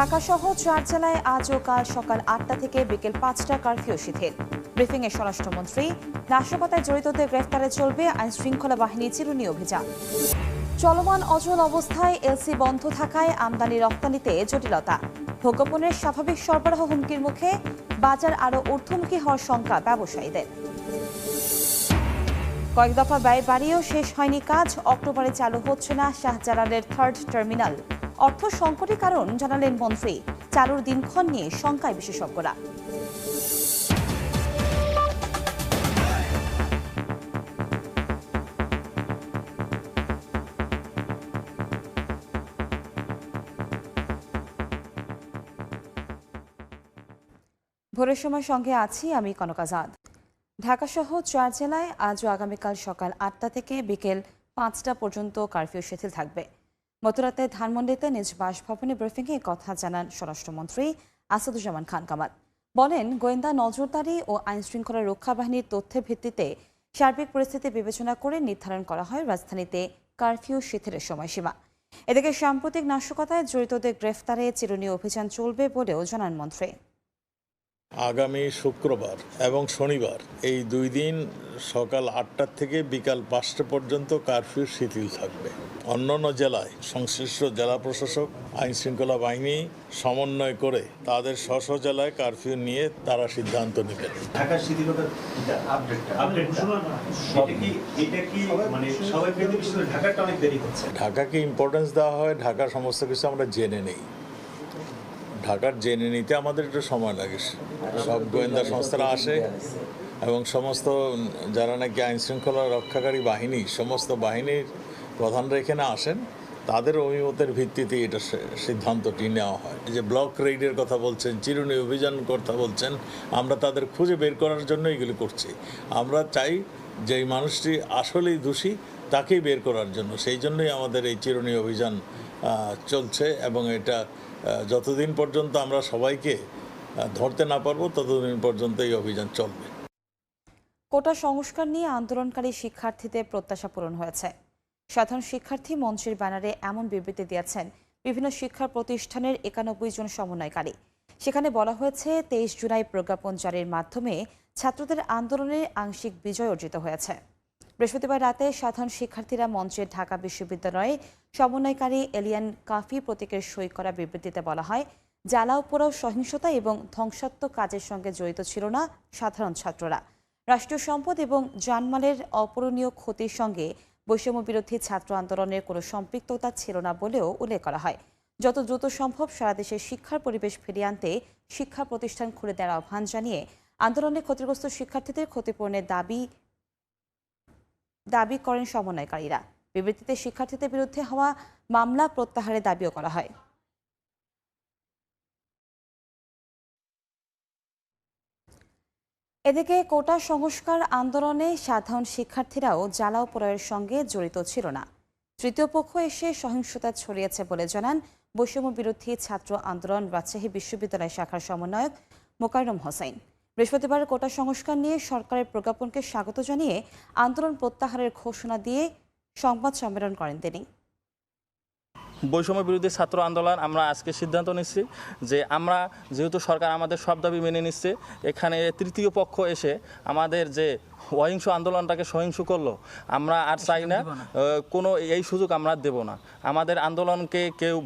ঢাকাসহ 4 জেলায় আজ ও কাল সকাল 8টা থেকে বিকেল 5টা কারফিউ শিথিল। ব্রিফিংয়ে স্বরাষ্ট্রমন্ত্রী, নাশকতায় জড়িতদের গ্রেফতারে চলবে আইনশৃঙ্খলা বাহিনীর চিরুনি অভিযান। চলমান অচল অবস্থায় এলসি বন্ধ থাকায় আমদানি রপ্তানিতে জটিলতা। ভোগ্যপণ্যের স্বাভাবিক সরবরাহ হুমকির মুখে, বাজার আরও ঊর্ধ্বমুখী হওয়ার শঙ্কা ব্যবসায়ীদের। কয়েক দফা ব্যয় বাড়িয়েও শেষ হয়নি কাজ। অক্টোবরে চালু হচ্ছে না শাহজালালের 3rd টার্মিনাল। অর্থ সংকটের কারণ জানালেন মন্ত্রী। চালুর দিনক্ষণ নিয়ে শঙ্কায় বিশেষজ্ঞরা। ভোরের সময় সঙ্গে আছি আমি কনক আজাদ। ঢাকাসহ 4 জেলায় আজ ও আগামীকাল সকাল 8টা থেকে বিকেল 5টা পর্যন্ত কারফিউ শিথিল থাকবে। গতরাতে ধানমন্ডিতে নিজ বাসভবনে ব্রিফিংয়ে কথা জানান স্বরাষ্ট্রমন্ত্রী আসাদুজ্জামান খান কামাল। বলেন, গোয়েন্দা নজরদারি ও আইনশৃঙ্খলা রক্ষা বাহিনীর তথ্যের ভিত্তিতে সার্বিক পরিস্থিতি বিবেচনা করে নির্ধারণ করা হয় রাজধানীতে কারফিউ শিথিলের সময়সীমা। এদিকে সাম্প্রতিক নাশকতায় জড়িতদের গ্রেফতারে চিরুনি অভিযান চলবে বলেও জানান মন্ত্রী। আগামী শুক্রবার এবং শনিবার এই 2 দিন সকাল 8টা থেকে বিকাল 5টা পর্যন্ত কারফিউ শিথিল থাকবে। অন্যান্য জেলায় সংশ্লিষ্ট জেলা প্রশাসক, আইনশৃঙ্খলা বাহিনী সমন্বয় করে তাদের স্ব জেলায় কারফিউ নিয়ে তারা সিদ্ধান্ত নেবেন। ঢাকার শিথিলতার ঢাকাটা অনেক দেরি হচ্ছে। ঢাকাকে ইম্পর্টেন্স দেওয়া হয়, ঢাকার সমস্ত কিছু আমরা জেনে নেই। ঢাকার জেনে নিতে আমাদের একটু সময় লাগে। সব গোয়েন্দা সংস্থারা আসে এবং সমস্ত যারা নাকি আইনশৃঙ্খলা রক্ষাকারী বাহিনী, সমস্ত বাহিনীর প্রধানরা এখানে আসেন, তাদের অভিমতের ভিত্তিতে এটা সিদ্ধান্তটি নেওয়া হয়। যে ব্লক রেইডের কথা বলছেন, চিরুনি অভিযান কথা বলছেন, আমরা তাদের খুঁজে বের করার জন্য এগুলি করছি। আমরা চাই যে এই মানুষটি আসলেই দোষী, তাকেই বের করার জন্য। সেই জন্যই আমাদের এই চিরুনি অভিযান চলছে এবং এটা যতদিন পর্যন্ত আমরা সবাইকে ধরতে না পারবো ততদিন পর্যন্ত এই অভিযান চলবে। কোটা সংস্কার নিয়ে আন্দোলনকারী শিক্ষার্থীদের প্রত্যাশা পূরণ হয়েছে। সাধারণ শিক্ষার্থী মঞ্চের ব্যানারে এমন বিবৃতি দিয়েছেন বিভিন্ন শিক্ষা প্রতিষ্ঠানের 91 জন সমন্বয়কারী। সেখানে বলা হয়েছে, 23 জুলাই প্রজ্ঞাপন জারির মাধ্যমে ছাত্রদের আন্দোলনের আংশিক বিজয় অর্জিত হয়েছে। বৃহস্পতিবার রাতে সাধারণ শিক্ষার্থীরা মঞ্চে ঢাকা বিশ্ববিদ্যালয়ে সমন্বয়কারী এলিয়ান কাফি প্রতীকের সই করা বিবৃতিতে বলা হয়, জ্বালাও পোড়াও সহিংসতা এবং ধ্বংসাত্মক কাজের সঙ্গে জড়িত ছিল না সাধারণ ছাত্ররা। রাষ্ট্রীয় সম্পদ এবং জানমালের অপূরণীয় ক্ষতির সঙ্গে বৈষম্য বিরোধী ছাত্র আন্দোলনের কোনো সম্পৃক্ততা ছিল না বলেও উল্লেখ করা হয়। যত দ্রুত সম্ভব সারা দেশে শিক্ষার পরিবেশ ফিরিয়ে আনতে শিক্ষা প্রতিষ্ঠান খুলে দেওয়ার আহ্বান জানিয়ে আন্দোলনে ক্ষতিগ্রস্ত শিক্ষার্থীদের ক্ষতিপূরণের দাবি করেন সমন্বয়কারীরা। বিবৃতিতে শিক্ষার্থীদের বিরুদ্ধে হওয়া মামলা প্রত্যাহারের দাবিও করা হয়। এদিকে কোটা সংস্কার আন্দোলনে সাধারণ শিক্ষার্থীরাও জ্বালাও পোড়াওয়ের সঙ্গে জড়িত ছিল না। তৃতীয় পক্ষ এসে সহিংসতা ছড়িয়েছে বলে জানান বৈষম্য বিরোধী ছাত্র আন্দোলন রাজশাহী বিশ্ববিদ্যালয় শাখার সমন্বয়ক মোকাররম হোসেন। বৃহস্পতিবার কোটা সংস্কার নিয়ে সরকারের প্রজ্ঞাপনকে স্বাগত জানিয়ে আন্দোলন প্রত্যাহারের ঘোষণা দিয়ে সংবাদ সম্মেলন করেন তিনি। বৈষম্য বিরোধী ছাত্র আন্দোলন আমরা আজকে সিদ্ধান্ত নিচ্ছি যে আমরা যেহেতু সরকার আমাদের সব দাবি মেনে নিচ্ছে, এখানে তৃতীয় পক্ষ এসে আমাদের যে অহিংস আন্দোলনটাকে সহিংস করলো, আমরা আর চাই না, কোনো এই সুযোগ আমরা দেব না। আমাদের আন্দোলনকে কেউ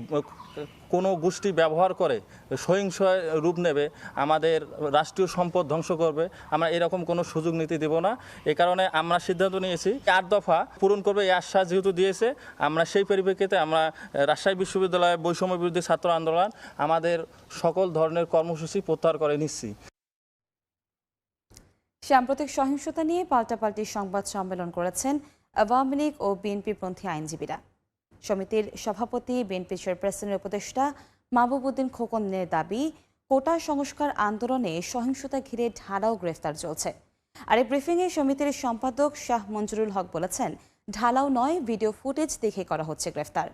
কোনো গোষ্ঠী ব্যবহার করে সহিংস রূপ নেবে, আমাদের রাষ্ট্রীয় সম্পদ ধ্বংস করবে, আমরা এরকম কোনো সুযোগ নিতে দেব না। এই কারণে আমরা সিদ্ধান্ত নিয়েছি 8 দফা পূরণ করবে এই আশ্বাস যেহেতু দিয়েছে, আমরা সেই পরিপ্রেক্ষিতে আমরা রাজশাহী বিশ্ববিদ্যালয়ে বৈষম্য বিরোধী ছাত্র আন্দোলন আমাদের সকল ধরনের কর্মসূচি প্রত্যাহার করে নিচ্ছি। সাম্প্রতিক সহিংসতা নিয়ে পাল্টাপাল্টি সংবাদ সম্মেলন করেছেন আওয়ামী লীগ ও বিএনপিপন্থী আইনজীবীরা। সমিতির সভাপতি বিএনপি চেয়ারপারসনের উপদেষ্টা মাহবুব উদ্দিন খোকনের দাবি, কোটা সংস্কার আন্দোলনে সহিংসতা ঘিরে ঢালাও গ্রেফতার চলছে। আর এই ব্রিফিংয়ে সমিতির সম্পাদক শাহ মঞ্জুরুল হক বলেছেন, ঢালাও নয়, ভিডিও ফুটেজ দেখে করা হচ্ছে গ্রেফতার।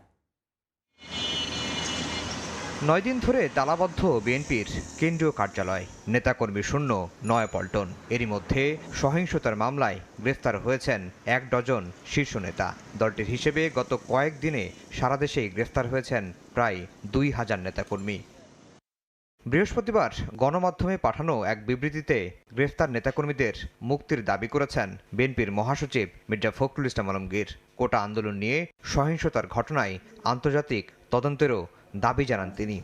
9 দিন ধরে তালাবদ্ধ বিএনপির কেন্দ্রীয় কার্যালয়, নেতাকর্মী শূন্য নয়াপল্টন। এরই মধ্যে সহিংসতার মামলায় গ্রেফতার হয়েছেন 1 ডজন শীর্ষ নেতা। দলটির হিসেবে গত কয়েকদিনে সারা দেশেই গ্রেফতার হয়েছেন প্রায় 2000 নেতাকর্মী। বৃহস্পতিবার গণমাধ্যমে পাঠানো এক বিবৃতিতে গ্রেফতার নেতাকর্মীদের মুক্তির দাবি করেছেন বিএনপির মহাসচিব মির্জা ফখরুল ইসলাম আলমগীর। কোটা আন্দোলন নিয়ে সহিংসতার ঘটনায় আন্তর্জাতিক তদন্তেরও দাবি জানান তিনি।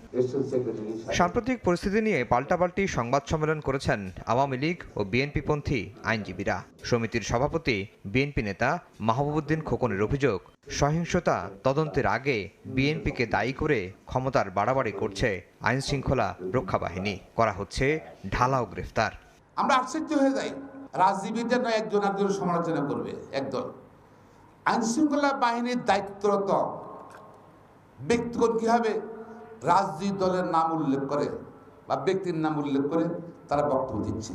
সাম্প্রতিক পরিস্থিতি নিয়ে পাল্টাপাল্টি সংবাদ সম্মেলন করেছেন আওয়ামী লীগ ও বিএনপিপন্থী আইনজীবীরা। সমিতির সভাপতি বিএনপি নেতা মাহবুবউদ্দিন খোকনের অভিযোগ, সহিংসতা তদন্তের আগে বিএনপিকে দায়ী করে ক্ষমতার বাড়াবাড়ি করছে আইন শৃঙ্খলা রক্ষা বাহিনী, করা হচ্ছে ঢালাও গ্রেফতার। আমরা আশ্চর্য হয়ে যাই, রাজনীতিবিদদের নয় একজন একজন সমালোচনা করবে একদল, আইন শৃঙ্খলা বাহিনীর দায়িত্বরত ব্যক্তিগত কিভাবে রাজনৈতিক দলের নাম উল্লেখ করে বা ব্যক্তির নাম উল্লেখ করে তারা বক্তব্য দিচ্ছে।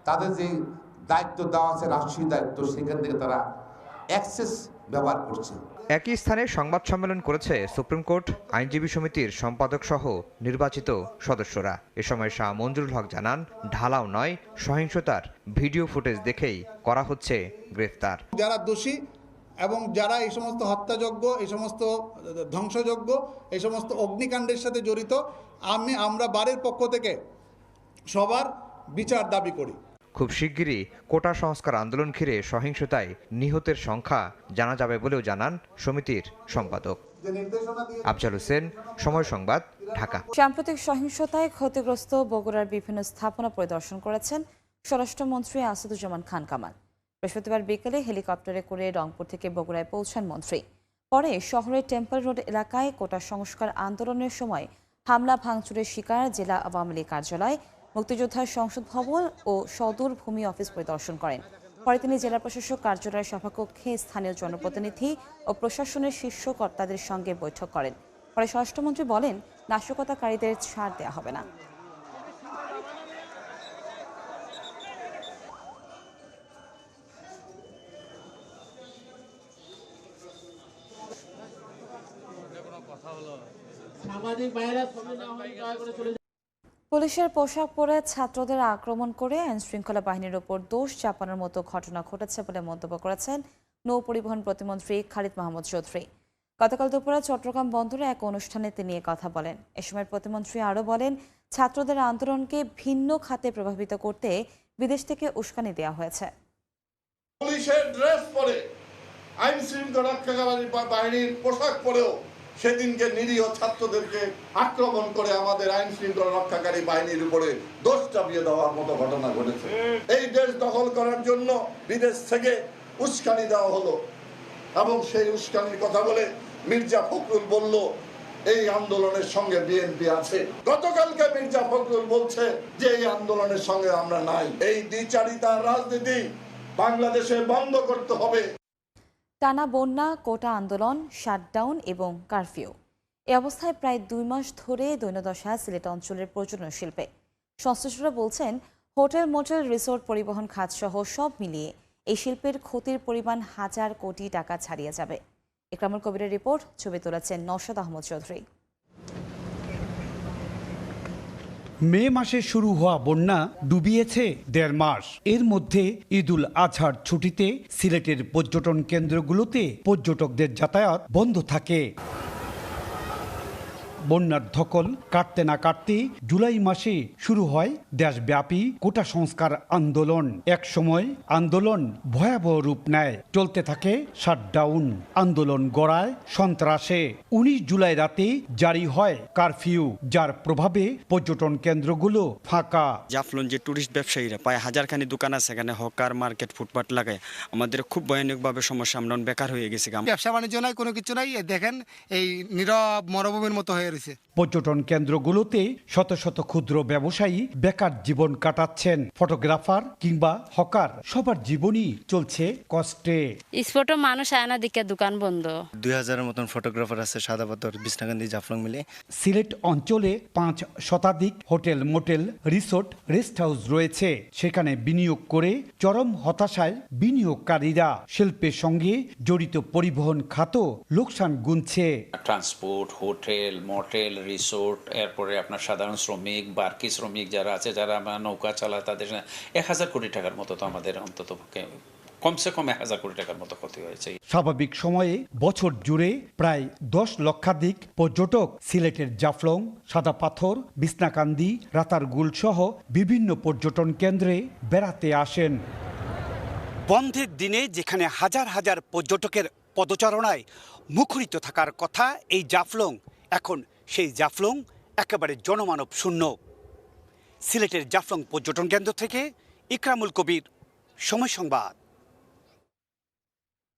তাদের যে দায়িত্ব দেওয়া আছে রাষ্ট্রীয় দায়িত্ব, সেখান থেকে তারা অ্যাক্সেস ব্যবহার করছে। একই স্থানে সংবাদ সম্মেলন করেছে সুপ্রিম কোর্ট আইনজীবী সমিতির সম্পাদক সহ নির্বাচিত সদস্যরা। এ সময় শাহ মঞ্জুরুল হক জানান, ঢালাও নয়, সহিংসতার ভিডিও ফুটেজ দেখেই করা হচ্ছে গ্রেফতার। যারা দোষী এবং যারা এই সমস্ত হত্যাযজ্ঞ, এই সমস্ত ধ্বংসযজ্ঞ, এই সমস্ত অগ্নিকাণ্ডের সাথে জড়িত, আমরা বারের পক্ষ থেকে সবার বিচার দাবি করি। খুব শিগগিরই কোটা সংস্কার আন্দোলন ঘিরে সহিংসতায় নিহতের সংখ্যা জানা যাবে বলেও জানান সমিতির সম্পাদক। আফজাল হোসেন, সময় সংবাদ, ঢাকা। সাম্প্রতিক সহিংসতায় ক্ষতিগ্রস্ত বগুড়ার বিভিন্ন স্থাপনা পরিদর্শন করেছেন স্বরাষ্ট্রমন্ত্রী আসাদুজ্জামান খান কামাল। বৃহস্পতিবার বিকেলে হেলিকপ্টারে করে রংপুর থেকে বগুড়ায় পৌঁছান মন্ত্রী। পরে শহরের টেম্পল রোড এলাকায় কোটা সংস্কার আন্দোলনের সময় হামলা ভাঙচুরের শিকার জেলা আওয়ামী লীগ কার্যালয়, মুক্তিযোদ্ধার সংসদ ভবন ও সদর ভূমি অফিস পরিদর্শন করেন। পরে তিনি জেলা প্রশাসক কার্যালয়ের সভাকক্ষে স্থানীয় জনপ্রতিনিধি ও প্রশাসনের শীর্ষ কর্তাদের সঙ্গে বৈঠক করেন। পরে স্বরাষ্ট্রমন্ত্রী বলেন, নাশকতাকারীদের ছাড় দেওয়া হবে না। পুলিশের পোশাক পরে ছাত্রদের আক্রমণ করে আইনশৃঙ্খলা বাহিনীর ওপর দোষ চাপানোর মতো ঘটনা ঘটেছে বলে মন্তব্য করেছেন নৌ পরিবহন প্রতিমন্ত্রী খালিদ মাহমুদ চৌধুরী। গতকাল দুপুরে চট্টগ্রাম বন্দরে এক অনুষ্ঠানে তিনি কথা বলেন। এ সময় প্রতিমন্ত্রী আরও বলেন, ছাত্রদের আন্দোলনকে ভিন্ন খাতে প্রভাবিত করতে বিদেশ থেকে উস্কানি দেওয়া হয়েছে। পুলিশের ড্রেস পরে, আইন শৃঙ্খলা রক্ষাকারী বাহিনীর পোশাক পরেও সেদিনকে নিরীহ ছাত্রদেরকে আক্রমণ করে আমাদের আইন শৃঙ্খলা রক্ষাকারী বাহিনীর উপরে দোষ চাপিয়ে দেওয়ার মতো ঘটনা ঘটেছে। এই দেশ দখল করার জন্য বিদেশ থেকে উস্কানি দেওয়া হলো এবং সেই উস্কানির কথা বলে মির্জা ফখরুল বলল এই আন্দোলনের সঙ্গে বিএনপি আছে। গতকালকে মির্জা ফখরুল বলছে যে এই আন্দোলনের সঙ্গে আমরা নাই। এই দ্বিচারিতার রাজনীতি বাংলাদেশে বন্ধ করতে হবে। টানা বন্যা, কোটা আন্দোলন, শাটডাউন এবং কারফিউ, এ অবস্থায় প্রায় 2 মাস ধরে দৈন্যদশা সিলেট অঞ্চলের পর্যটন শিল্পে। সংশ্লিষ্টরা বলছেন, হোটেল, মোটেল, রিসোর্ট, পরিবহন খাতসহ সব মিলিয়ে এই শিল্পের ক্ষতির পরিমাণ 1000 কোটি টাকা ছাড়িয়ে যাবে। ইকরামুল কবিরের রিপোর্ট, ছবি তুলেছেন নওশাদ আহমদ চৌধুরী। মে মাসে শুরু হওয়া বন্যা ডুবিয়েছে 1.5 মাস। এর মধ্যে ঈদুল আজহার ছুটিতে সিলেটের পর্যটন কেন্দ্রগুলোতে পর্যটকদের যাতায়াত বন্ধ থাকে। বন্যার ধকল কাটতে না কাটতে জুলাই মাসে শুরু হয় দেশব্যাপী কোটা সংস্কার আন্দোলন। এক সময় আন্দোলন ভয়াবহ রূপ নেয়, চলতে থাকে শাটডাউন। আন্দোলন গড়ায় সন্ত্রাসে। 19 জুলাই রাতে জারি হয় কারফিউ, যার প্রভাবে পর্যটন কেন্দ্রগুলো ফাঁকা। জাফলন যে টুরিস্ট ব্যবসায়ীরা প্রায় 1000খানি দোকান আছে, এখানে হকার মার্কেট, ফুটপাত লাগায় আমাদের খুব ভয়ানকভাবে সমস্যা, আমরা বেকার হয়ে গেছি। ব্যবসা বাণিজ্য নাই, কোনো কিছু নাই। দেখেন এই নীরব মরুভূমির মতো হয়ে রয়েছে। পর্যটন কেন্দ্রগুলোতে শত শত ক্ষুদ্র ব্যবসায়ী বেকার জীবন কাটাচ্ছেন। ফটোগ্রাফার কিংবা হকার, সবার জীবনই চলছে কষ্টে। স্পটও মানুষ আয়না দিকে দোকান বন্ধ। 2000-এর মতন ফটোগ্রাফার আছে সাদাপাথর, বিছনাকান্দি, জাফলং মিলে। সিলেট অঞ্চলে 5 শতাধিক hotel, motel, resort, rest house রয়েছে। সেখানে বিনিয়োগ করে চরম হতাশায় বিনিয়োগকারীরা। শিল্পের সঙ্গে জড়িত পরিবহন খাত লোকসান গুনছে। ট্রান্সপোর্ট, হোটেল, মোটেল, রিসোর্ট, এরপরে আপনার সাধারণ শ্রমিক, বার্কি শ্রমিক যারা আছে, যারা নৌকা চালায়, তাদের 1000 কোটি টাকার মতো তো আমাদের অন্তত কমসে কম 1000 কোটি টাকার মতো ক্ষতি হয়েছে। স্বাভাবিক সময়ে বছর জুড়ে প্রায় 10 লক্ষাধিক পর্যটক সিলেটের জাফলং, সাদা পাথর, বিছনাকান্দি, রাতারগুল সহ বিভিন্ন পর্যটন কেন্দ্রে বেড়াতে আসেন। বন্ধের দিনে যেখানে হাজার হাজার পর্যটকের পদচারণায় মুখরিত থাকার কথা এই জাফলং, এখন সেই জাফলং একেবারে জনমানব শূন্য। সিলেটের জাফলং পর্যটন কেন্দ্র থেকে ইকরামুল কবির, সময় সংবাদ।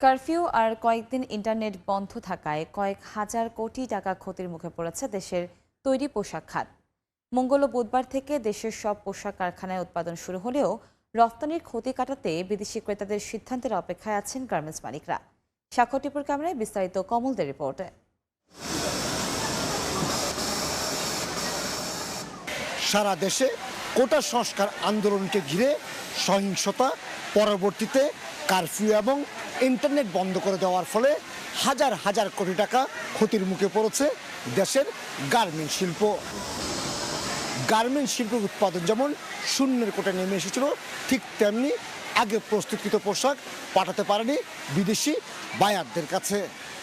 কারফিউ আর কয়েকদিন ইন্টারনেট বন্ধ থাকায় কয়েক হাজার কোটি টাকা ক্ষতির মুখে পড়েছে দেশের তৈরি পোশাক খাত। মঙ্গল ও বুধবার থেকে দেশের সব পোশাক কারখানায় উৎপাদন শুরু হলেও রফতানির ক্ষতি কাটাতে বিদেশি ক্রেতাদের সিদ্ধান্তের অপেক্ষায় আছেন গার্মেন্টস মালিকরা। স্বাক্ষর টিপুর ক্যামেরায় বিস্তারিত কমলদের রিপোর্টে। সারা দেশে কোটা সংস্কার আন্দোলনকে ঘিরে সহিংসতা, পরবর্তীতে কারফিউ এবং ইন্টারনেট বন্ধ করে দেওয়ার ফলে হাজার হাজার কোটি টাকা ক্ষতির মুখে পড়েছে দেশের গার্মেন্টস শিল্প। গার্মেন্টস শিল্পের উৎপাদন যেমন শূন্যের কোটায় নেমে এসেছিল, ঠিক তেমনি আগে প্রস্তুতকৃত পোশাক পাঠাতে পারেনি বিদেশি বায়ারদের কাছে।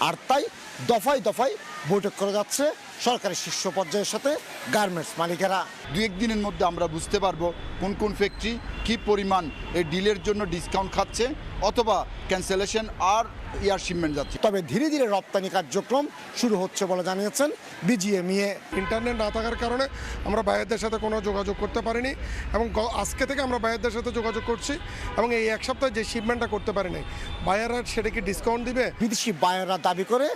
আর তাই দফায় দফায় বৈঠক করে যাচ্ছে সরকারের শীর্ষ পর্যায়ের সাথে গার্মেন্টস মালিকেরা। 2-1 দিনের মধ্যে আমরা বুঝতে পারবো কোন কোন ফ্যাক্টরি কী পরিমাণ এই ডিলের জন্য ডিসকাউন্ট খাচ্ছে অথবা ক্যান্সেলেশন আর এয়ার শিপমেন্ট যাচ্ছে। তবে ধীরে ধীরে রপ্তানি কার্যক্রম শুরু হচ্ছে বলে জানিয়েছেন বিজিএমইএ। ইন্টারনেট না থাকার কারণে আমরা বায়ারদের সাথে কোনো যোগাযোগ করতে পারিনি এবং আজকে থেকে আমরা বায়ারদের সাথে যোগাযোগ করছি এবং এই এক সপ্তাহে যে শিপমেন্টটা করতে পারি নাই, বায়াররা সেটা কি ডিসকাউন্ট দিবে? বিদেশি বায়াররা দাবি করে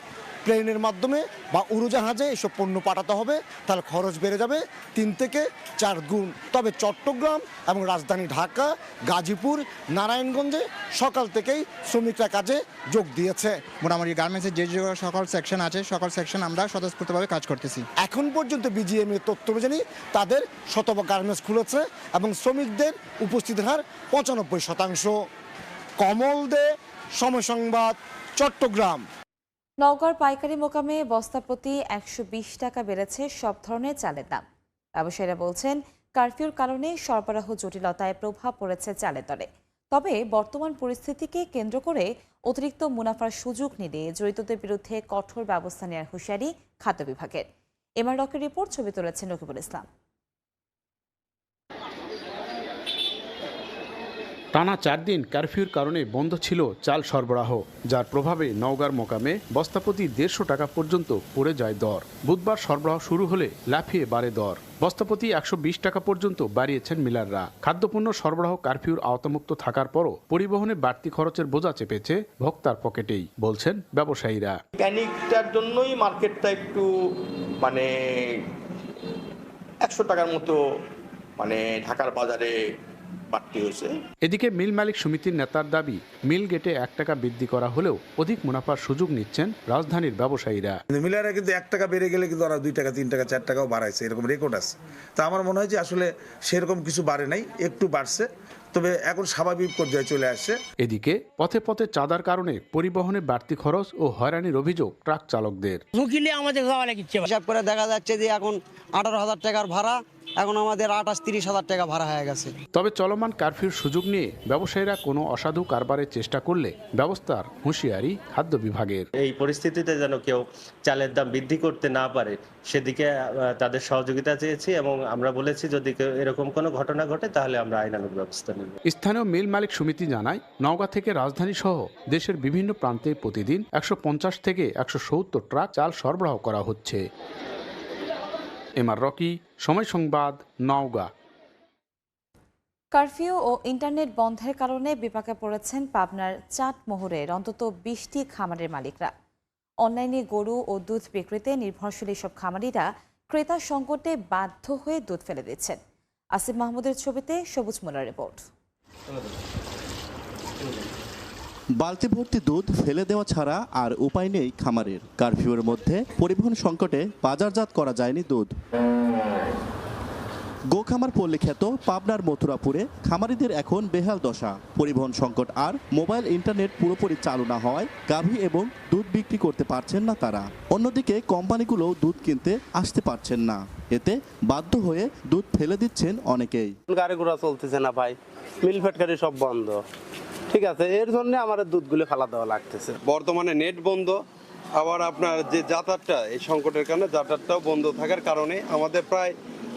প্লেনের মাধ্যমে বা উড়োজাহাজে এসব পণ্য পাঠাতে হবে, তাহলে খরচ বেড়ে যাবে 3 থেকে 4 গুণ। তবে চট্টগ্রাম এবং রাজধানী ঢাকা, গাজীপুর, নারায়ণগঞ্জে সকাল থেকেই শ্রমিকরা কাজে যোগ দিয়েছে। মোটামুটি গার্মেন্টসের যে সকল সেকশন আছে সকল সেকশন আমরা স্বতঃস্ফূর্তভাবে কাজ করতেছি। এখন পর্যন্ত বিজিএমইএর তথ্য অনুযায়ী তাদের শতভাগ গার্মেন্টস খুলেছে এবং শ্রমিকদের উপস্থিতির হার 95%। কমল দে, সময় সংবাদ, চট্টগ্রাম। নওগাঁর পাইকারি মোকামে বস্তা প্রতি 120 টাকা বেড়েছে সব ধরনের চালের দাম। ব্যবসায়ীরা বলছেন কারফিউর কারণে সরবরাহ জটিলতায় প্রভাব পড়েছে চালের দরে। তবে বর্তমান পরিস্থিতিকে কেন্দ্র করে অতিরিক্ত মুনাফার সুযোগ নিলে জড়িতদের বিরুদ্ধে কঠোর ব্যবস্থা নেওয়ার হুঁশিয়ারি খাদ্য বিভাগের। এমআর রকের রিপোর্ট, ছবি তুলেছেন রকিবুল ইসলাম। টানা 4 দিন কারফিউর কারণে বন্ধ ছিল চাল সরবরাহ, যার প্রভাবে নওগাঁর মোকামে বস্তাপ্রতি 150 টাকা পর্যন্ত পড়ে যায় দর। বুধবার সরবরাহ শুরু হলে লাফিয়ে বাড়ে দর। বস্তাপ্রতি 120 টাকা পর্যন্ত বাড়িয়েছেন মিলাররা। খাদ্যপণ্য সরবরাহ কারফিউর আওতামুক্ত থাকার পরও পরিবহনে বাড়তি খরচের বোঝা চেপেছে ভোক্তার পকেটেই, বলছেন ব্যবসায়ীরা। প্যানিকটার জন্যই মার্কেটটা একটু 100 টাকার মতো ঢাকার বাজারে বাড়তি হয়েছে। এদিকে মিল মালিক সমিতির নেতার দাবি, মিল গেটে 1 টাকা বৃদ্ধি করা হলেও অধিক মুনাফার সুযোগ নিচ্ছেন রাজধানীর ব্যবসায়ীরা। মিলাররা কিন্তু 1 টাকা বেড়ে গেলে কিন্তু ওরা 2 টাকা 3 টাকা 4 টাকাও বাড়াইছে, এরকম রেকর্ড আছে। তা আমার মনে হয় যে আসলে সেরকম কিছু বাড়ে নাই, একটু বাড়ছে, তবে এখন স্বাভাবিক পর্যায়ে চলে আসছে। এদিকে পথে পথে চাঁদার কারণে পরিবহনে বাড়তি খরচ ও হয়রানির অভিযোগ ট্রাক চালকদের। হিসাব করে দেখা যাচ্ছে যে এখন 18,000 টাকার ভাড়া, এখন আমাদের 28-30,000 টাকা ভাড়া হয়ে গেছে। তবে চলমান কারফিউর সুযোগ নিয়ে ব্যবসায়ীরা কোনো অসাধু কারবারের চেষ্টা করলে ব্যবস্থার হুঁশিয়ারি খাদ্য বিভাগের। এই পরিস্থিতিতে যেন কেউ চালের দাম বৃদ্ধি করতে না পারে সেদিকে তাদের সহযোগিতা চেয়েছি এবং আমরা বলেছি যদি এরকম কোনো ঘটনা ঘটে তাহলে আমরা আইনানুগ ব্যবস্থা নেব। স্থানীয় মিল মালিক সমিতি জানায়, নওগাঁ থেকে রাজধানী সহ দেশের বিভিন্ন প্রান্তে প্রতিদিন 150 থেকে 170 ট্রাক চাল সরবরাহ করা হচ্ছে। এমআর রকি, সময় সংবাদ, নওগাঁ। কারফিউ ও ইন্টারনেট বন্ধের কারণে বিপাকে পড়েছেন পাবনার চাটমোহরের অন্তত 20টি খামারের মালিকরা। অনলাইনে গরু ও দুধ বিক্রিতে নির্ভরশীল এসব খামারিরা ক্রেতা সংকটে বাধ্য হয়ে দুধ ফেলে দিচ্ছেন। আসিফ মাহমুদের ছবিতে সবুজ মোল্লার রিপোর্ট। বালতি ভর্তি দুধ ফেলে দেওয়া ছাড়া আর উপায় নেই খামারের। কারফিউর মধ্যে পরিবহন সংকটে বাজারজাত করা যায়নি দুধ। গোখামার পল্লী খ্যাত পাবনার মথুরাপুরে খামারিদের এখন বেহাল দশা। পরিবহন সংকট আর মোবাইল ইন্টারনেট পুরোপুরি চালু না হওয়ায় গাভী এবং দুধ বিক্রি করতে পারছেন না তারা। অন্যদিকে কোম্পানিগুলোও দুধ কিনতে আসতে পারছেন না, এতে বাধ্য হয়ে দুধ ফেলে দিচ্ছেন অনেকেই। গাড়ি ঘোড়া চলতেছে না ভাই, মিল ফ্যাক্টরি সব বন্ধ, ঠিক আছে, এর জন্য আমার দুধগুলো ফেলা দেওয়া লাগতেছে। বর্তমানে নেট বন্ধ, আবার আপনার যে যাতায়াতটা এই সংকটের কারণে যাতায়াতটাও বন্ধ থাকার কারণে আমাদের প্রায়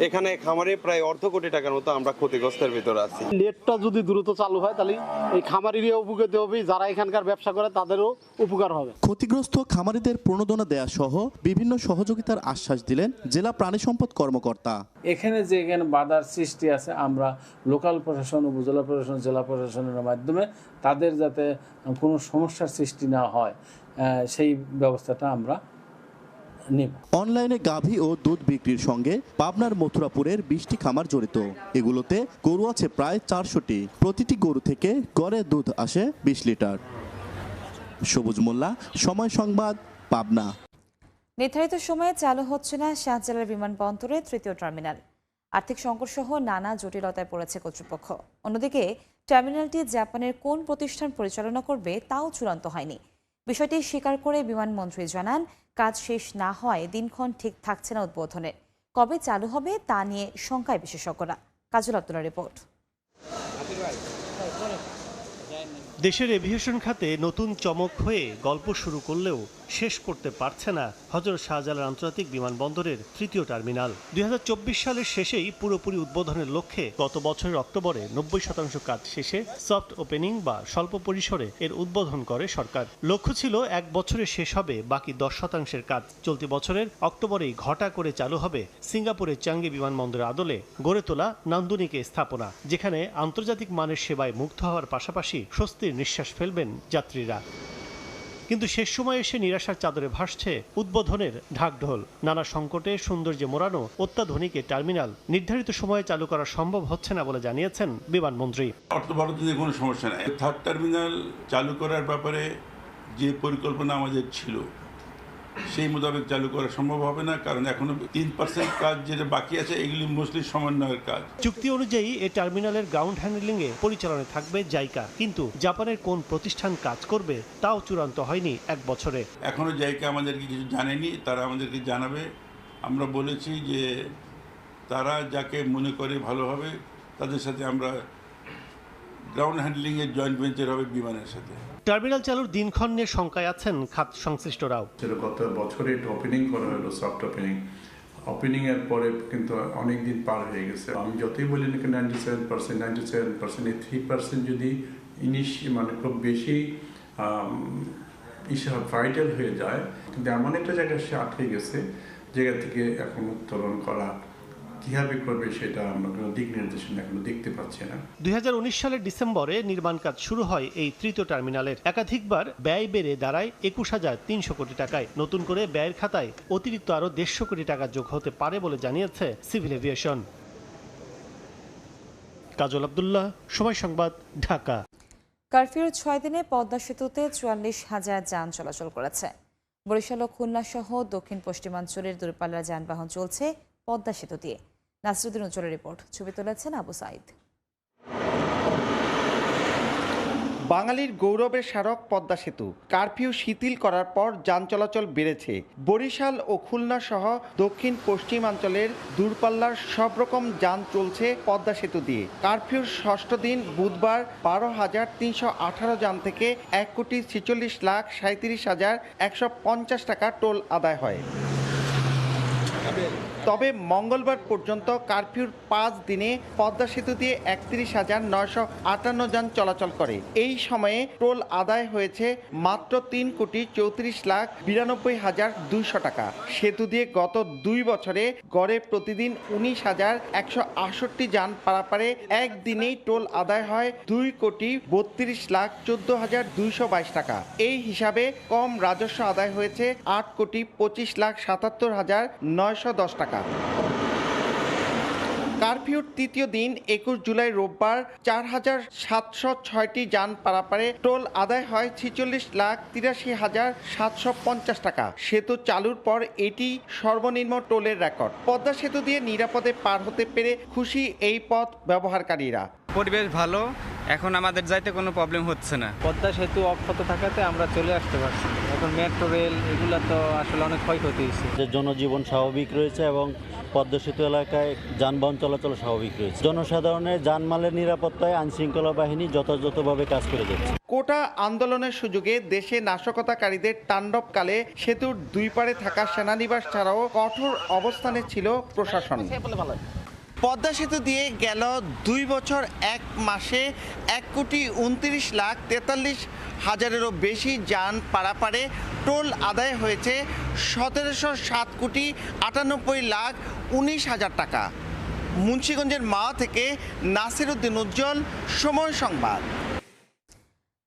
এখানে খামারে প্রায় অর্ধ কোটি টাকার মতো আমরা ক্ষতিগ্রস্তের ভিতরে আছি। নেটটা যদি দ্রুত চালু হয় তাহলে এই খামারিরও উপকৃত হবে, যারা এখানকার ব্যবসা করে তাদেরও উপকার হবে। ক্ষতিগ্রস্ত খামারিদের প্রণোদনা দেয়া সহ বিভিন্ন সহযোগিতার আশ্বাস দিলেন জেলা প্রাণী সম্পদ কর্মকর্তা। এখানে বাধার সৃষ্টি আছে, আমরা লোকাল প্রশাসন, উপজেলা প্রশাসন, জেলা প্রশাসনের মাধ্যমে তাদের যাতে কোনো সমস্যার সৃষ্টি না হয় সেই ব্যবস্থাটা আমরা নিব। অনলাইনে গাভী ও দুধ বিক্রির সঙ্গে পাবনার মথুরাপুরের 20টি খামার জড়িত। এগুলোতে গরু আছে প্রায় 400টি। প্রতিটি গরু থেকে গড়ে দুধ আসে 20 লিটার। সবুজ মোল্লা, সময় সংবাদ, পাবনা। নির্ধারিত সময়ে চালু হচ্ছে না শাহজালাল বিমানবন্দরে তৃতীয় টার্মিনাল। আর্থিক সংকট সহ নানা জটিলতায় পড়েছে কর্তৃপক্ষ। অন্যদিকে টার্মিনালটি জাপানের কোন প্রতিষ্ঠান পরিচালনা করবে তাও চূড়ান্ত হয়নি। বিষয়টি স্বীকার করে বিমানমন্ত্রী জানান, কাজ শেষ না হয় দিনক্ষণ ঠিক থাকছে না উদ্বোধনের। কবে চালু হবে তা নিয়ে শঙ্কায় বিশেষজ্ঞরা। কাজল আব্দুল্লাহ রিপোর্ট। দেশের এভিয়েশন খাতে নতুন চমক হয়ে গল্প শুরু করলেও শেষ করতে পারছে না হযরত শাহজালাল আন্তর্জাতিক বিমানবন্দরের তৃতীয় টার্মিনাল। 2024 সালের শেষেই পুরোপুরি উদ্বোধনের লক্ষ্যে গত বছরের অক্টোবরে 90% কাজ শেষে সফট ওপেনিং বা স্বল্প পরিসরে এর উদ্বোধন করে সরকার। লক্ষ্য ছিল 1 বছরে শেষ হবে বাকি 10% কাজ। চলতি বছরের অক্টোবরেই ঘটা করে চালু হবে সিঙ্গাপুরের চাঙ্গি বিমানবন্দরের আদলে গড়ে তোলা নান্দনিক স্থাপনা, যেখানে আন্তর্জাতিক মানের সেবায় মুগ্ধ হওয়ার পাশাপাশি স্বস্তির নিঃশ্বাস ফেলবেন যাত্রীরা। কিন্তু শেষ সময় এসে নিরাশার চাদরে ভাসছে উদ্বোধনের ঢাকঢোল। নানা সংকটে সৌন্দর্যে মোড়ানো অত্যাধুনিক এই টার্মিনাল নির্ধারিত সময়ে চালু করা সম্ভব হচ্ছে না বলে জানিয়েছেন বিমানমন্ত্রী। অর্থবরাদ্দে কোনো সমস্যা নাই। থার্ড টার্মিনাল চালু করার ব্যাপারে যে পরিকল্পনা আমাদের ছিল সেই মোতাবেক চালু করা সম্ভব হবে না, কারণ এখনো 3% কাজ যেটা বাকি আছে এগুলি মোস্টলি সমন্বয়ের কাজ। চুক্তি অনুযায়ী এই টার্মিনালের গ্রাউন্ড হ্যান্ডলিং এ পরিচালনায় থাকবে জাইকা, কিন্তু জাপানের কোন প্রতিষ্ঠান কাজ করবে তাও চূড়ান্ত হয়নি 1 বছরে। এখনো জাইকা আমাদেরকে কিছু জানেনি, তারা আমাদেরকে জানাবে। আমরা বলেছি যে তারা যাকে মনে করে ভালো হবে তাদের সাথে আমরা গ্রাউন্ড হ্যান্ডলিং এর জয়েন্ট ভেঞ্চার হবে বিমানের সাথে। টার্মিনাল চালুর দিনক্ষণ নিয়ে শঙ্কায় আছেন খাত সংশ্লিষ্টরাও। গত বছরে ওপেনিং করা হলো, সফট ওপেনিং এর পরে কিন্তু অনেক দিন পার হয়ে গেছে। আমি যতই বলি নাকি 97% এই 3% যদি মানে খুব বেশি ভাইটাল হয়ে যায়, কিন্তু এমন একটা জায়গায় সে আটকে গেছে, জায়গা থেকে এখন উত্তোলন করা কিভাবে করবে সেটা আমরা কোনো দিক নির্দেশনা এখনো দেখতে পাচ্ছি না। 2019 সালের ডিসেম্বরে নির্মাণ কাজ শুরু হয় এই তৃতীয় টার্মিনালের। একাধিকবার ব্যয় বেড়ে দাঁড়ায় 21,300 কোটি টাকায়। নতুন করে ব্যয়ের খাতায় অতিরিক্ত আরো 150 কোটি টাকা যোগ হতে পারে বলে জানিয়েছে সিভিল এভিয়েশন। কাজল আব্দুল্লাহ, সময় সংবাদ, ঢাকা। কারফিউর 6 দিনে পদ্মা সেতুতে 44,000 যান চলাচল করেছে। বরিশাল ও খুলনা সহ দক্ষিণ পশ্চিমাঞ্চলের দূরপাল্লার যানবাহন চলছে পদ্মা সেতু দিয়ে। নাসরুদ্দিন উজ্জ্বলের রিপোর্ট, ছবি তুলেছেন আবু সাইদ। বাঙালির গৌরবের স্মারক পদ্মা সেতু কারফিউ শিথিল করার পর যান চলাচল বেড়েছে। বরিশাল ও খুলনা সহ দক্ষিণ পশ্চিমাঞ্চলের দূরপাল্লার সব রকম যান চলছে পদ্মা সেতু দিয়ে। কারফিউর 6ষ্ঠ দিন বুধবার 12,318 যান থেকে 1,46,37,150 টাকা টোল আদায় হয়। তবে মঙ্গলবার পর্যন্ত কারফিউর 5 দিনে পদ্মা সেতু দিয়ে 31,958 যান চলাচল করে। এই সময়ে টোল আদায় হয়েছে মাত্র 3,34,92,200 টাকা। সেতু দিয়ে গত 2 বছরে গড়ে প্রতিদিন 19,168 যান পারাপারে একদিনেই টোল আদায় হয় 2,32,14,222 টাকা। এই হিসাবে কম রাজস্ব আদায় হয়েছে 8,25,77,910 টাকা। কারফিউর তৃতীয় দিন 21 জুলাই রোববার 4,706টি যান পারাপারে টোল আদায় হয় 46,83,750 টাকা। সেতু চালুর পর এটি সর্বনিম্ন টোলের রেকর্ড। পদ্মা সেতু দিয়ে নিরাপদে পার হতে পেরে খুশি এই পথ ব্যবহারকারীরা। পরিবেশ ভালো এখন আমাদের যাইতে কোনো প্রবলেম হচ্ছে না। পদ্মা সেতু অক্ষত থাকাতে আমরা চলে আসতে পারছি। এখন মেট্রো রেল এগুলো তো আসলে অনেক ক্ষয়ক্ষতি হয়েছে। যে জনজীবন স্বাভাবিক রয়েছে এবং পদ্মা সেতু এলাকায় যানবাহন চলাচল স্বাভাবিক রয়েছে। জনসাধারণের জানমালের নিরাপত্তায় আইনশৃঙ্খলা বাহিনী যথাযথভাবে কাজ করে যাচ্ছে। কোটা আন্দোলনের সুযোগে দেশে নাশকতাকারীদের তাণ্ডবকালে সেতুর দুই পারে থাকা সেনানিবাস ছাড়াও কঠোর অবস্থানে ছিল প্রশাসন। পদ্মা সেতু দিয়ে গেল 2 বছর 1 মাসে 1,29,43,000-এরও বেশি যান পারাপারে টোল আদায় হয়েছে 17,07,98,19,000 টাকা। মুন্সিগঞ্জের মাওয়া থেকে নাসির উদ্দিন উজ্জ্বল, সময় সংবাদ।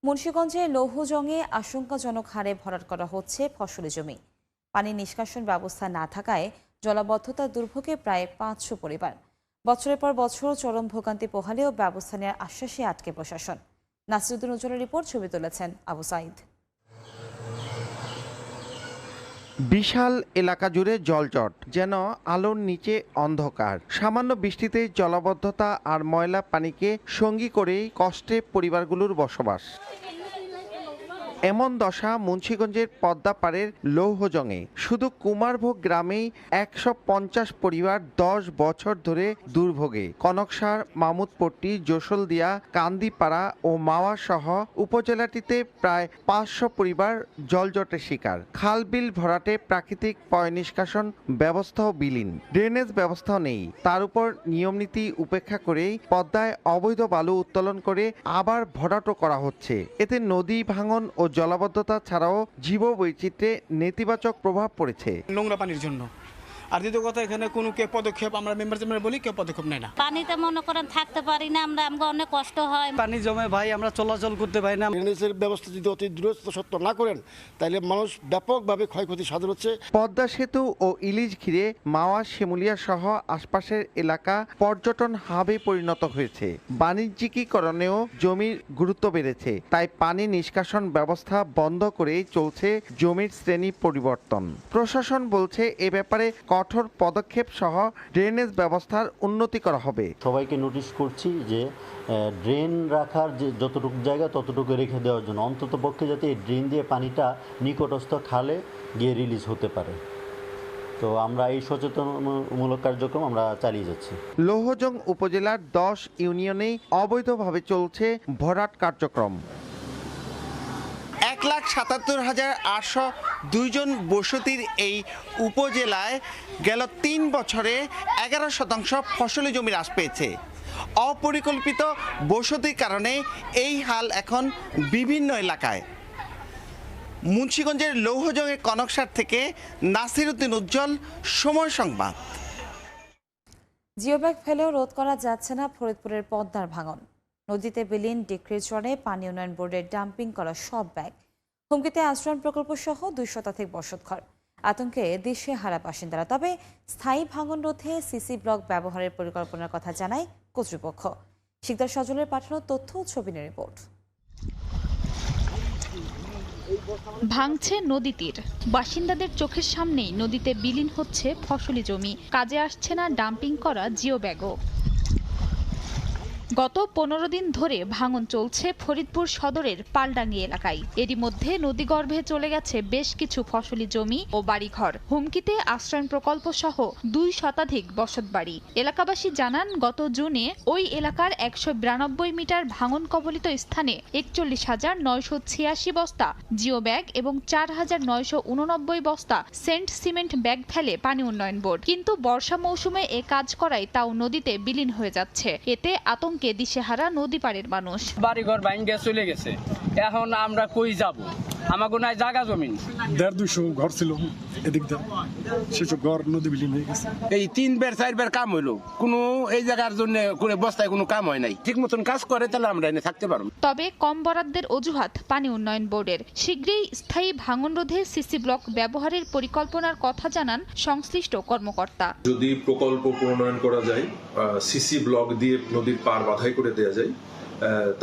মুন্সিগঞ্জের লৌহজংয়ে আশঙ্কাজনক হারে ভরাট করা হচ্ছে ফসলি জমি। পানি নিষ্কাশন ব্যবস্থা না থাকায় জলাবদ্ধতার দুর্ভোগে প্রায় 500 পরিবার। বছরের পর বছর চরম ভোগান্তি পোহালেও ব্যবস্থা নেওয়ার আশ্বাসে আটকে প্রশাসন। নাসিরুদ্দিন উজ্জ্বলের রিপোর্ট, ছবি তুলেছেন আবু সাইদ। বিশাল এলাকা জুড়ে জলজট, যেন আলোর নিচে অন্ধকার। সামান্য বৃষ্টিতে জলাবদ্ধতা আর ময়লা পানিকে সঙ্গী করেই কষ্টে পরিবারগুলোর বসবাস। এমন দশা মুন্সিগঞ্জের পদ্মাপাড়ের লৌহজংয়ে। শুধু কুমারভোগ গ্রামেই 150 পরিবার 10 বছর ধরে দুর্ভোগে। কনকসার, মামুদপট্টি, যশোলদিয়া, কান্দিপাড়া ও মাওয়া সহ উপজেলাটিতে প্রায় 500 পরিবার জলজটের শিকার। খাল বিল ভরাটে প্রাকৃতিক পয় নিষ্কাশন ব্যবস্থাও বিলীন, ড্রেনেজ ব্যবস্থাও নেই। তার উপর নিয়মনীতি উপেক্ষা করেই পদ্মায় অবৈধ বালু উত্তোলন করে আবার ভরাটও করা হচ্ছে। এতে নদী ভাঙন ও জলাবদ্ধতা ছাড়াও জীববৈচিত্র্যে নেতিবাচক প্রভাব পড়েছে। নোংরা পানির জন্য। আর দ্বিতীয় কথা, এখানে কোনো পদক্ষেপ আমরা মেম্বার বলি, কেউ পদক্ষেপ নেয় না। পানিতে মনে করেন থাকতে পারি না আমরা, আমাকে অনেক কষ্ট হয়। পানি জমে ভাই, আমরা চলাচল করতে পারি না। ড্রেনেজের ব্যবস্থা যদি অতি দ্রুত সত্য না করেন, তাহলে মানুষ ব্যাপকভাবে ক্ষয়ক্ষতির সাধন হচ্ছে। পদ্মা সেতু ও ইলিশ ঘিরে মাওয়া, শিমুলিয়া সহ আশপাশের এলাকা পর্যটন হাবে পরিণত হয়েছে। বাণিজ্যিকীকরণেও জমির গুরুত্ব বেড়েছে, তাই পানি নিষ্কাশন ব্যবস্থা বন্ধ করেই চলছে জমির শ্রেণী পরিবর্তন। প্রশাসন বলছে এ ব্যাপারে কঠোর পদক্ষেপ সহ ড্রেনেজ ব্যবস্থার উন্নতি করা হবে। সবাইকে নোটিশ করছি যে ড্রেন রাখার যে যতটুকু জায়গা ততটুকু রেখে দেওয়ার জন্য, অন্তত পক্ষে যাতে এই ড্রেন দিয়ে পানিটা নিকটস্থ খালে গিয়ে রিলিজ হতে পারে। তো আমরা এই সচেতনমূলক কার্যক্রম আমরা চালিয়ে যাচ্ছি। লৌহজং উপজেলার 10 ইউনিয়নেই অবৈধভাবে চলছে ভরাট কার্যক্রম। 1,77,802 জন বসতির এই উপজেলায় গেল 3 বছরে 11% ফসলি জমি হ্রাস পেয়েছে। অপরিকল্পিত বসতির কারণে এই হাল এখন বিভিন্ন এলাকায়। মুন্সিগঞ্জের লৌহজংয়ের কনকসার থেকে নাসির উদ্দিন উজ্জ্বল, সময় সংবাদ। জিওব্যাগ ফেলেও রোধ করা যাচ্ছে না ফরিদপুরের পদ্মার ভাঙন। নদীতে বিলীন ডিক্রির চরে পানি উন্নয়ন বোর্ডের ডাম্পিং করা সব ব্যাগ। হুমকিতে আশ্রয়ণ প্রকল্প সহ 2 শতাধিক বসতঘর। আতঙ্কে দেশে হারা বাসিন্দারা। তবে স্থায়ী ভাঙন রোধে সিসি ব্লক ব্যবহারের পরিকল্পনার কথা জানায় কর্তৃপক্ষ। শিকদার সজলের পাঠানো তথ্য ও ছবি নিয়ে রিপোর্ট। ভাঙছে নদী তীর, বাসিন্দাদের চোখের সামনেই নদীতে বিলীন হচ্ছে ফসলি জমি। কাজে আসছে না ডাম্পিং করা জিও ব্যাগও। গত 15 দিন ধরে ভাঙন চলছে ফরিদপুর সদরের পালডাঙ্গি এলাকায়। এরই মধ্যে নদীগর্ভে চলে গেছে বেশ কিছু ফসলি জমি ও বাড়িঘর। হুমকিতে আশ্রয়ণ প্রকল্প সহ 2 শতাধিক বসতবাড়ি। এলাকাবাসী জানান, গত জুনে ওই এলাকার 192 মিটার ভাঙন কবলিত স্থানে 41,986 বস্তা জিও ব্যাগ এবং 4,989 বস্তা সেন্ট সিমেন্ট ব্যাগ ফেলে পানি উন্নয়ন বোর্ড। কিন্তু বর্ষা মৌসুমে এ কাজ করায় তাও নদীতে বিলীন হয়ে যাচ্ছে। এতে আতঙ্কে দিশেহারা নদী পাড়ের মানুষ। বাড়িঘর ভাঙে চলে গেছে, এখন আমরা কই যাব? আমাকে নাই জায়গা জমিন। 150 ঘর ছিল এদিক দিয়ে, সেসব ঘর নদী বিলীন হয়ে গেছে। এই 3-4 বার কাম হইলো, কোনো এই জায়গার জন্য কোনো বস্তায় কোনো কাম হয় নাই। ঠিক মতন কাজ করে তাহলে আমরা এনে থাকতে পারবো। তবে কম বরাদ্দের অজুহাত পানি উন্নয়ন বোর্ডের। শীঘ্রই স্থায়ী ভাঙন রোধে সিসি ব্লক ব্যবহারের পরিকল্পনার কথা জানান সংশ্লিষ্ট কর্মকর্তা। যদি প্রকল্প প্রণয়ন করা যায়, সিসি ব্লক দিয়ে নদীর পার বাধাই করে দেওয়া যায়,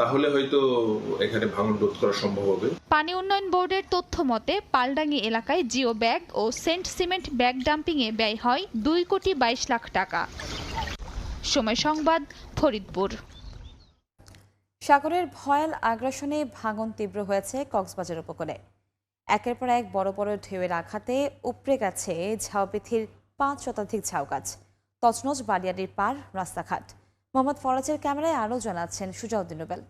তাহলে হয়তো এখানে ভাঙন রোধ করা সম্ভব হবে। পানি উন্নয়ন বোর্ডের তথ্য মতে পালডাঙ্গি এলাকায় জিও ব্যাগ ও সেন্ট সিমেন্ট ব্যাগ ডাম্পিংয়ে ব্যয় হয় 2,22 লাখ টাকা। সময় সংবাদ, ফরিদপুর। সাগরের ভয়াল আগ্রাসনে ভাঙন তীব্র হয়েছে কক্সবাজার উপকূলে। একের পর এক বড় বড় ঢেউয়ের আঘাতে উপড়ে গেছে ঝাউপিথির 5 শতাধিক ঝাউ গাছ, তছনছ বালিয়াড়ির পার রাস্তাঘাট। মোহাম্মদ ফরাজের ক্যামেরায় আরও জানাচ্ছেন সুজাউদ্দিন রুবেল।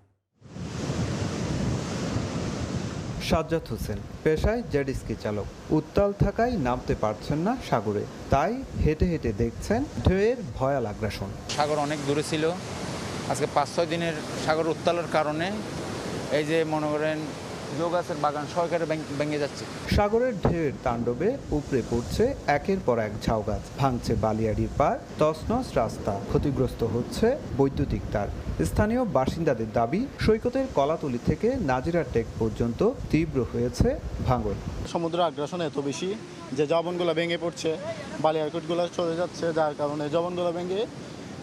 সাজ্জাদ হোসেন পেশায় জেড স্কি চালক, উত্তাল থাকায় নামতে পারছেন না সাগরে, তাই হেঁটে হেঁটে দেখছেন ঢেউয়ের ভয়াল আগ্রাসন। সাগর অনেক দূরে ছিল, আজকে 5-6 দিনের সাগর উত্তালের কারণে এই যে মনে করেন গাছের বাগান সরকারে ভেঙে যাচ্ছে। সাগরের ঢেউয়ের তাণ্ডবে উপড়ে পড়ছে একের পর এক ঝাউ গাছ, ভাঙছে বালিয়াড়ির পার, তছনছ রাস্তা, ক্ষতিগ্রস্ত হচ্ছে বৈদ্যুতিক তার। স্থানীয় বাসিন্দাদের দাবি, সৈকতের কলাতলি থেকে নাজিরা টেক পর্যন্ত তীব্র হয়েছে ভাঙন। সমুদ্র আগ্রাসন এত বেশি যে জবনগুলো ভেঙে পড়ছে, বালিয়ারকুটগুলো চলে যাচ্ছে, যার কারণে জবনগুলো ভেঙে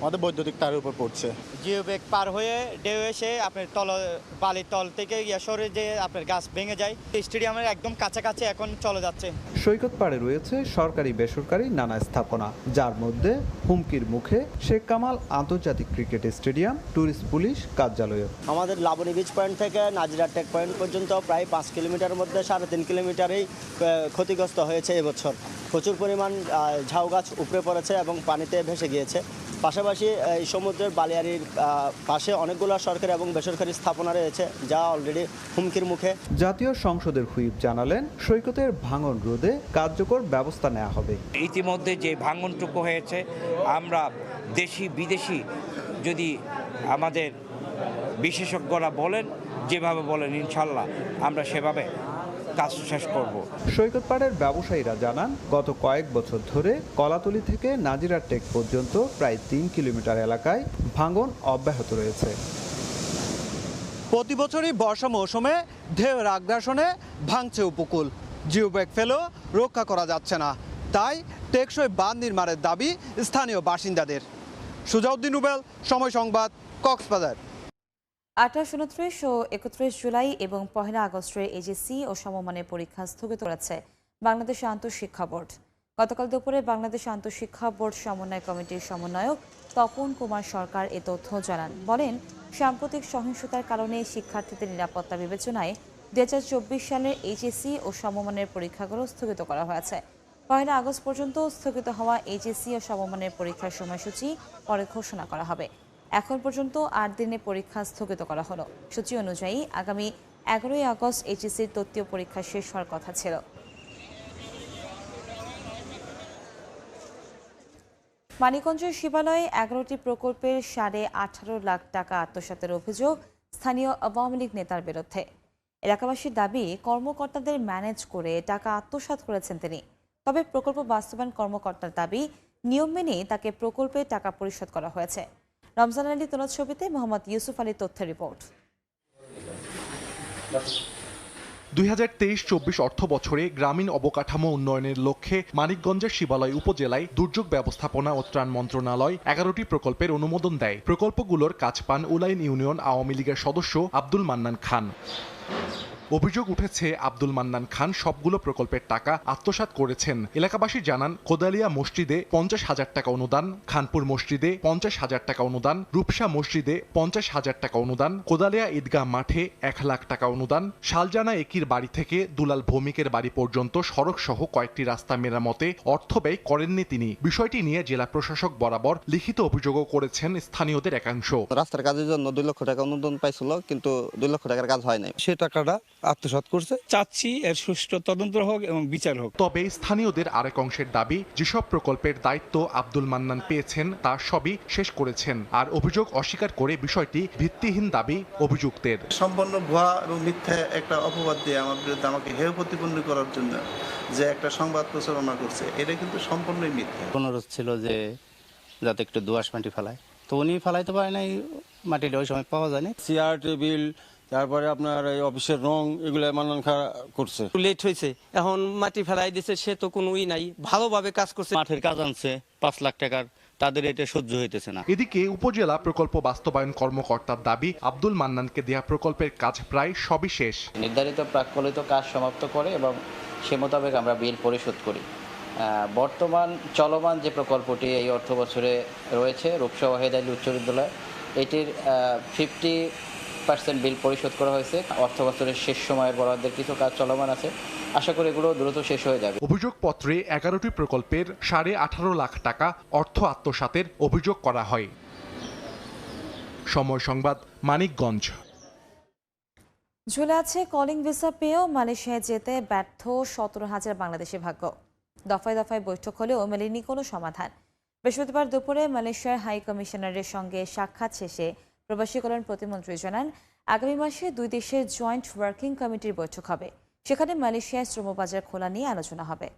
আমাদের বৈদ্যুতিক তারের উপর পড়ছে। জিও ব্যাগ পার হয়ে ঢেউ এসে আপনার বালির তল থেকে সরে যে আপনার গাছ ভেঙে যায়। স্টেডিয়ামের একদম কাছাকাছি এখন চলে যাচ্ছে। সৈকত পাড়ে রয়েছে সরকারি বেসরকারি নানা স্থাপনা, যার মধ্যে হুমকির মুখে শেখ কামাল আন্তর্জাতিক ক্রিকেট স্টেডিয়াম, ট্যুরিস্ট পুলিশ কার্যালয়। আমাদের লাবণী বিচ পয়েন্ট থেকে নাজিরা টেক পয়েন্ট পর্যন্ত প্রায় 5 কিলোমিটারের মধ্যে 3.5 কিলোমিটারেই ক্ষতিগ্রস্ত হয়েছে এবছর। প্রচুর পরিমাণ ঝাউ গাছ উপড়ে পড়েছে এবং পানিতে ভেসে গিয়েছে। পাশাপাশি এই সমুদ্রের বালিয়াড়ির পাশে অনেকগুলো সরকারি এবং বেসরকারি স্থাপনা রয়েছে, যা অলরেডি হুমকির মুখে। জাতীয় সংসদের হুইপ জানালেন, সৈকতের ভাঙন রোধে কার্যকর ব্যবস্থা নেওয়া হবে। ইতিমধ্যে যে ভাঙনটুকু হয়েছে, আমরা দেশি বিদেশি যদি আমাদের বিশেষজ্ঞরা বলেন, যেভাবে বলেন, ইনশাল্লাহ আমরা সেভাবে কাজ শেষ করব। সৈকত পাড়ের ব্যবসায়ীরা জানান, গত কয়েক বছর ধরে কলাতলি থেকে নাজিরা টেক পর্যন্ত প্রায় 3 কিলোমিটার এলাকায় ভাঙন অব্যাহত রয়েছে। প্রতি বছরই বর্ষা মৌসুমে ঢেউয়ের আগ্রাসনে ভাঙছে উপকূল, জিওব্যাগ ফেলেও রক্ষা করা যাচ্ছে না, তাই টেকসই বাঁধ নির্মাণের দাবি স্থানীয় বাসিন্দাদের। সুজাউদ্দিন রুবেল, সময় সংবাদ, কক্সবাজার। 28, 29 ও 31 জুলাই এবং 1 আগস্টের এইচএসসি ও সমমানের পরীক্ষা স্থগিত করেছে বাংলাদেশ আন্তঃশিক্ষা বোর্ড। গতকাল দুপুরে বাংলাদেশ আন্তঃশিক্ষা বোর্ড সমন্বয় কমিটির সমন্বয়ক তপন কুমার সরকার এ তথ্য জানান। বলেন, সাম্প্রতিক সহিংসতার কারণে শিক্ষার্থীদের নিরাপত্তা বিবেচনায় 2024 সালের এইচএসসি ও সমমানের পরীক্ষাগুলো স্থগিত করা হয়েছে। 1 আগস্ট পর্যন্ত স্থগিত হওয়া এইচএসসি ও সমমানের পরীক্ষার সময়সূচি পরে ঘোষণা করা হবে। এখন পর্যন্ত 8 দিনে পরীক্ষা স্থগিত করা হলো। সূচি অনুযায়ী আগামী 11 আগস্ট এইচএসসির তৃতীয় পরীক্ষা শেষ হওয়ার কথা ছিল। মানিকগঞ্জের শিবালয়ে 11টি প্রকল্পের 18.5 লাখ টাকা আত্মসাতের অভিযোগ স্থানীয় আওয়ামী লীগ নেতার বিরুদ্ধে। এলাকাবাসীর দাবি, কর্মকর্তাদের ম্যানেজ করে টাকা আত্মসাৎ করেছেন তিনি। তবে প্রকল্প বাস্তবায়ন কর্মকর্তার দাবি, নিয়ম মেনে তাকে প্রকল্পে টাকা পরিশোধ করা হয়েছে। রমজান আলী তোলার ছবিতে মোহাম্মদ ইউসুফ আলীর তথ্যের রিপোর্ট। 2023-24 অর্থ বছরে গ্রামীণ অবকাঠামো উন্নয়নের লক্ষ্যে মানিকগঞ্জের শিবালয় উপজেলায় দুর্যোগ ব্যবস্থাপনা ও ত্রাণ মন্ত্রণালয় 11টি প্রকল্পের অনুমোদন দেয়। প্রকল্পগুলোর কাজ পান উলাইন ইউনিয়ন আওয়ামী লীগের সদস্য আব্দুল মান্নান খান। অভিযোগ উঠেছে, আব্দুল মান্নান খান সবগুলো প্রকল্পের টাকা আত্মসাৎ করেছেন। এলাকাবাসী জানান, কোদালিয়া মসজিদে 50,000 টাকা অনুদান, খানপুর মসজিদে 50,000 টাকা অনুদান, রূপসা মসজিদে 50,000 টাকা অনুদান, কোদালিয়া ঈদগাহ মাঠে 1 লাখ টাকা অনুদান, শালজানা একির বাড়ি থেকে দুলাল ভৌমিকের বাড়ি পর্যন্ত সড়ক সহ কয়েকটি রাস্তা মেরামতে অর্থ ব্যয় করেননি তিনি। বিষয়টি নিয়ে জেলা প্রশাসক বরাবর লিখিত অভিযোগও করেছেন স্থানীয়দের একাংশ। রাস্তার কাজের জন্য 2 লক্ষ টাকা অনুদান পাইছিল, কিন্তু 2 লক্ষ টাকার কাজ হয় নাই। সে টাকাটা আত্মসাৎ করছে। চাচ্ছি এর সুষ্ঠু তদন্ত হোক এবং বিচার হোক। তবে স্থানীয়দের আরেক অংশের দাবি, যেসব প্রকল্পের দায়িত্ব আব্দুল মান্নান পেয়েছেন তা সবই শেষ করেছেন। আর অভিযোগ অস্বীকার করে বিষয়টি ভিত্তিহীন দাবি অভিযুক্তের। সম্পূর্ণ ভুয়া এবং মিথ্যা একটা অপবাদ দিয়ে আমার বিরুদ্ধে আমাকে হেয় প্রতিপন্ন করার জন্য যে একটা সংবাদ প্রচারণা করছে, এটা কিন্তু সম্পূর্ণই মিথ্যা। অনুরোধ ছিল যে যাতে একটু দোআঁশ মাটি ফেলায়, তো উনি ফেলাইতে পারে নাই, মাটিটা ওই সময় পাওয়া যায়নি। চেয়ার টেবিল, তারপরে আপনার এই অফিসের রং, এগুলো মান্নান খা করছে। লেট হয়েছে, এখন মাটি ফেলাই দিছে, সে তো কোনোই নাই, ভালোভাবে কাজ করছে। মাঠের কাজ আনছে 5 লাখ টাকার, তাদের এটা সহ্য হইতেছে না। এদিকে উপজেলা প্রকল্প বাস্তবায়ন কর্মকর্তার দাবি, আব্দুল মান্নানকে দেয়া প্রকল্পের কাজ প্রায় সবই শেষ। নির্ধারিত প্রাক্কলিত কাজ সমাপ্ত করে এবং সে মোতাবেক আমরা বিল পরিশোধ করি। বর্তমান চলমান যে প্রকল্পটি এই অর্থ বছরে রয়েছে, রূপসা ওয়াহেদ আলী উচ্চ বিদ্যালয়, এটির 80% বিল পরিশোধ করা হয়েছে। অর্থ বছরের শেষ সময়ের বরাদ্দের কিছু কাজ চলমান আছে, আশা করি এগুলো দ্রুত শেষ হয়ে যাবে। অভিযোগপত্রে 11টি প্রকল্পের 18.5 লাখ টাকা অর্থ আত্মসাতের অভিযোগ করা হয়। সময় সংবাদ, মানিকগঞ্জ। ঝুলে আছে কলিং ভিসা পেয়েও মালয়েশিয়ায় যেতে ব্যর্থ 17,000 বাংলাদেশি ভাগ্য। দফায় দফায় বৈঠক হলেও মেলেনি কোনো সমাধান। বৃহস্পতিবার দুপুরে মালয়েশিয়ার হাই কমিশনারের সঙ্গে সাক্ষাৎ শেষে প্রবাসী কল্যাণ প্রতিমন্ত্রী জানান, আগামী মাসে দুই দেশের জয়েন্ট ওয়ার্কিং কমিটির বৈঠক হবে। সেখানে মালয়েশিয়ায় শ্রমবাজার খোলা নিয়ে আলোচনা হবে।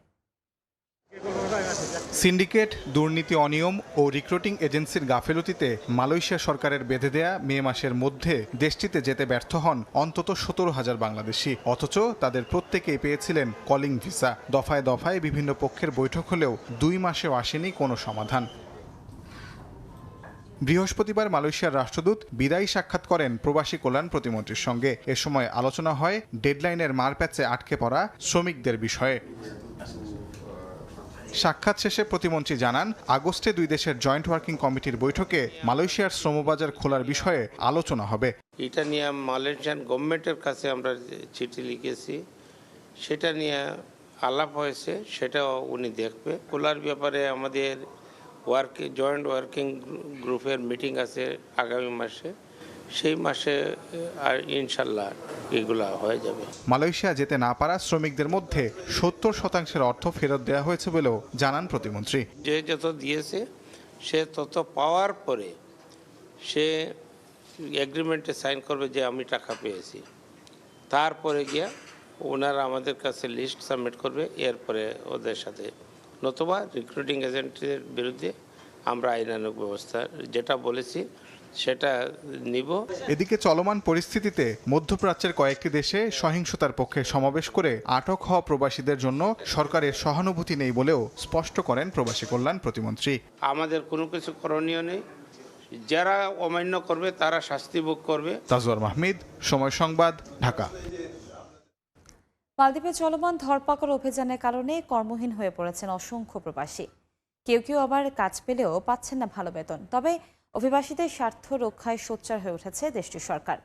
সিন্ডিকেট, দুর্নীতি, অনিয়ম ও রিক্রুটিং এজেন্সির গাফেলতিতে মালয়েশিয়া সরকারের বেঁধে দেয়া মে মাসের মধ্যে দেশটিতে যেতে ব্যর্থ হন অন্তত 17,000 বাংলাদেশি। অথচ তাদের প্রত্যেকেই পেয়েছিলেন কলিং ভিসা। দফায় দফায় বিভিন্ন পক্ষের বৈঠক হলেও 2 মাসেও আসেনি কোনো সমাধান। বৃহস্পতিবার মালয়েশিয়ার রাষ্ট্রদূত বিদায়ী সাক্ষাৎ করেন প্রবাসী কল্যাণ প্রতিমন্ত্রীর সঙ্গে। এ সময় আলোচনা হয় ডেডলাইনের মারপ্যাচে আটকে পড়া শ্রমিকদের বিষয়ে। সাক্ষাৎ শেষে প্রতিমন্ত্রী জানান, আগস্টে দুই দেশের জয়েন্ট ওয়ার্কিং কমিটির বৈঠকে মালয়েশিয়ার শ্রমবাজার খোলার বিষয়ে আলোচনা হবে। এটা নিয়ে মালয়েশিয়ান গভর্নমেন্টের কাছে আমরা চিঠি লিখেছি, সেটা নিয়ে আলাপ হয়েছে, সেটাও উনি দেখবে। খোলার ব্যাপারে আমাদের জয়েন্ট ওয়ার্কিং গ্রুপের মিটিং আছে আগামী মাসে, সেই মাসে আর ইনশাল্লাহ এগুলা হয়ে যাবে। মালয়েশিয়া যেতে না পারা শ্রমিকদের মধ্যে 70% অর্থ ফেরত দেওয়া হয়েছে বলেও জানান প্রতিমন্ত্রী। যে যত দিয়েছে সে তত পাওয়ার পরে সে এগ্রিমেন্টে সাইন করবে যে আমি টাকা পেয়েছি। তারপরে গিয়া ওনারা আমাদের কাছে লিস্ট সাবমিট করবে, এরপরে ওদের সাথে নতুবা রিক্রুটিং এজেন্টের বিরুদ্ধে আমরা আইনানুগ ব্যবস্থা যেটা বলেছি সেটা নিব। এদিকে চলমান পরিস্থিতিতে মধ্যপ্রাচ্যের কয়েকটি দেশে সহিংসতার পক্ষে সমাবেশ করে আটক হওয়া প্রবাসীদের জন্য সরকারের সহানুভূতি নেই বলেও স্পষ্ট করেন প্রবাসী কল্যাণ প্রতিমন্ত্রী। আমাদের কোনো কিছু করণীয় নেই, যারা অমান্য করবে তারা শাস্তি ভোগ করবে। তাজওয়ার মাহমিদ, সময় সংবাদ, ঢাকা। মালদ্বীপে চলমান ধরপাকড় অভিযানের কারণে কর্মহীন হয়ে পড়েছেন অসংখ্য প্রবাসী। কেউ কেউ আবার কাজ পেলেও পাচ্ছেন না ভালো বেতন। তবে অভিবাসীদের স্বার্থ রক্ষায় সোচ্চার হয়ে উঠেছে দেশটির সরকার।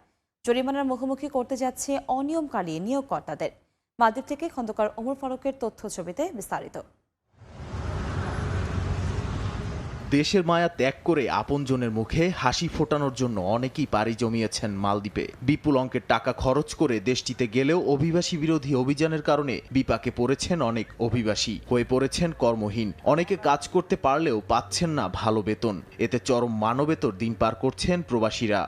জরিমানার মুখোমুখি করতে যাচ্ছে অনিয়মকারী নিয়োগকর্তাদের। মালদ্বীপ থেকে খন্দকার ওমর ফারুকের তথ্য ছবিতে বিস্তারিত। দেশের মায়া ত্যাগ করে আপনজনের মুখে হাসি ফোটানোর জন্য অনেকেই পাড়ি জমিয়েছেন মালদ্বীপে। বিপুল অঙ্কের টাকা খরচ করে দেশটিতে গেলেও অভিবাসী বিরোধী অভিযানের কারণে বিপাকে পড়েছেন অনেক অভিবাসী, হয়ে পড়েছেন কর্মহীন। অনেকে কাজ করতে পারলেও পাচ্ছেন না ভালো বেতন। এতে চরম মানবেতর দিন পার করছেন প্রবাসীরা।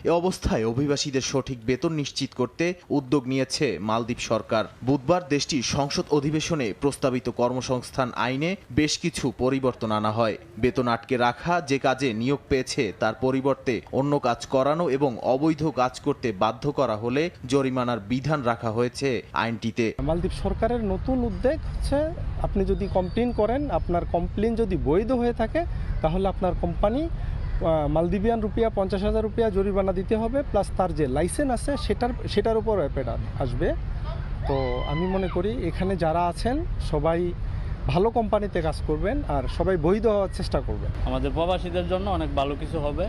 এ অবস্থায় অভিবাসীদের সঠিক বেতন নিশ্চিত করতে উদ্যোগ নিয়েছে মালদ্বীপ সরকার। বুধবার দেশটির সংসদ অধিবেশনে প্রস্তাবিত কর্মসংস্থান আইনে বেশ কিছু পরিবর্তন আনা হয়। বেতন আটকে রাখা, যে কাজে নিয়োগ পেয়েছে তার পরিবর্তে অন্য কাজ করানো এবং অবৈধ কাজ করতে বাধ্য করা হলে জরিমানার বিধান রাখা হয়েছে আইনটিতে। মালদ্বীপ সরকারের নতুন উদ্যোগ হচ্ছে, আপনি যদি কমপ্লেন করেন, আপনার কমপ্লেন যদি বৈধ হয়ে থাকে তাহলে আপনার কোম্পানি মালদ্বীপিয়ান রুপিয়া 50,000 রুপিয়া জরিমানা দিতে হবে, প্লাস তার যে লাইসেন্স আছে সেটার উপর অ্যাপেড আসবে। তো আমি মনে করি এখানে যারা আছেন সবাই ভালো কোম্পানিতে কাজ করবেন আর সবাই বৈধ হওয়ার চেষ্টা করবেন। আমাদের প্রবাসীদের জন্য অনেক ভালো কিছু হবে,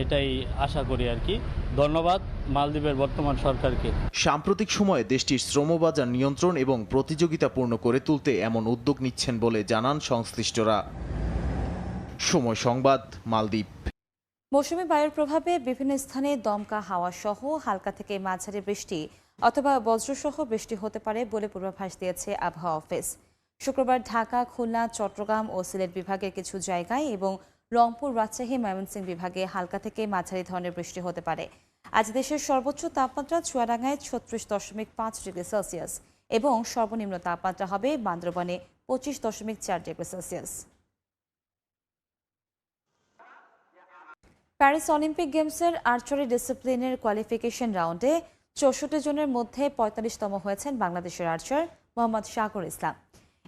এটাই আশা করি আর কি। ধন্যবাদ মালদ্বীপের বর্তমান সরকারকে। সাম্প্রতিক সময়ে দেশটির শ্রমবাজার নিয়ন্ত্রণ এবং প্রতিযোগিতাপূর্ণ করে তুলতে এমন উদ্যোগ নিচ্ছেন বলে জানান সংশ্লিষ্টরা। সময় সংবাদ, মালদ্বীপ। মৌসুমী বায়ুর প্রভাবে বিভিন্ন স্থানে দমকা হাওয়া সহ হালকা থেকে মাঝারি বৃষ্টি অথবা বজ্রসহ বৃষ্টি হতে পারে বলে পূর্বাভাস দিয়েছে আবহাওয়া অফিস। শুক্রবার ঢাকা, খুলনা, চট্টগ্রাম ও সিলেট বিভাগের কিছু জায়গায় এবং রংপুর, রাজশাহী, ময়মনসিংহ বিভাগে হালকা থেকে মাঝারি ধরনের বৃষ্টি হতে পারে। আজ দেশের সর্বোচ্চ তাপমাত্রা চুয়াডাঙ্গায় 36.5 ডিগ্রি সেলসিয়াস এবং সর্বনিম্ন তাপমাত্রা হবে বান্দরবানে 25.4 ডিগ্রি সেলসিয়াস। প্যারিস অলিম্পিক গেমসের আর্চারি ডিসিপ্লিনের কোয়ালিফিকেশন রাউন্ডে 64 জনের মধ্যে 45তম হয়েছেন বাংলাদেশের আর্চার মোহাম্মদ সাগর ইসলাম।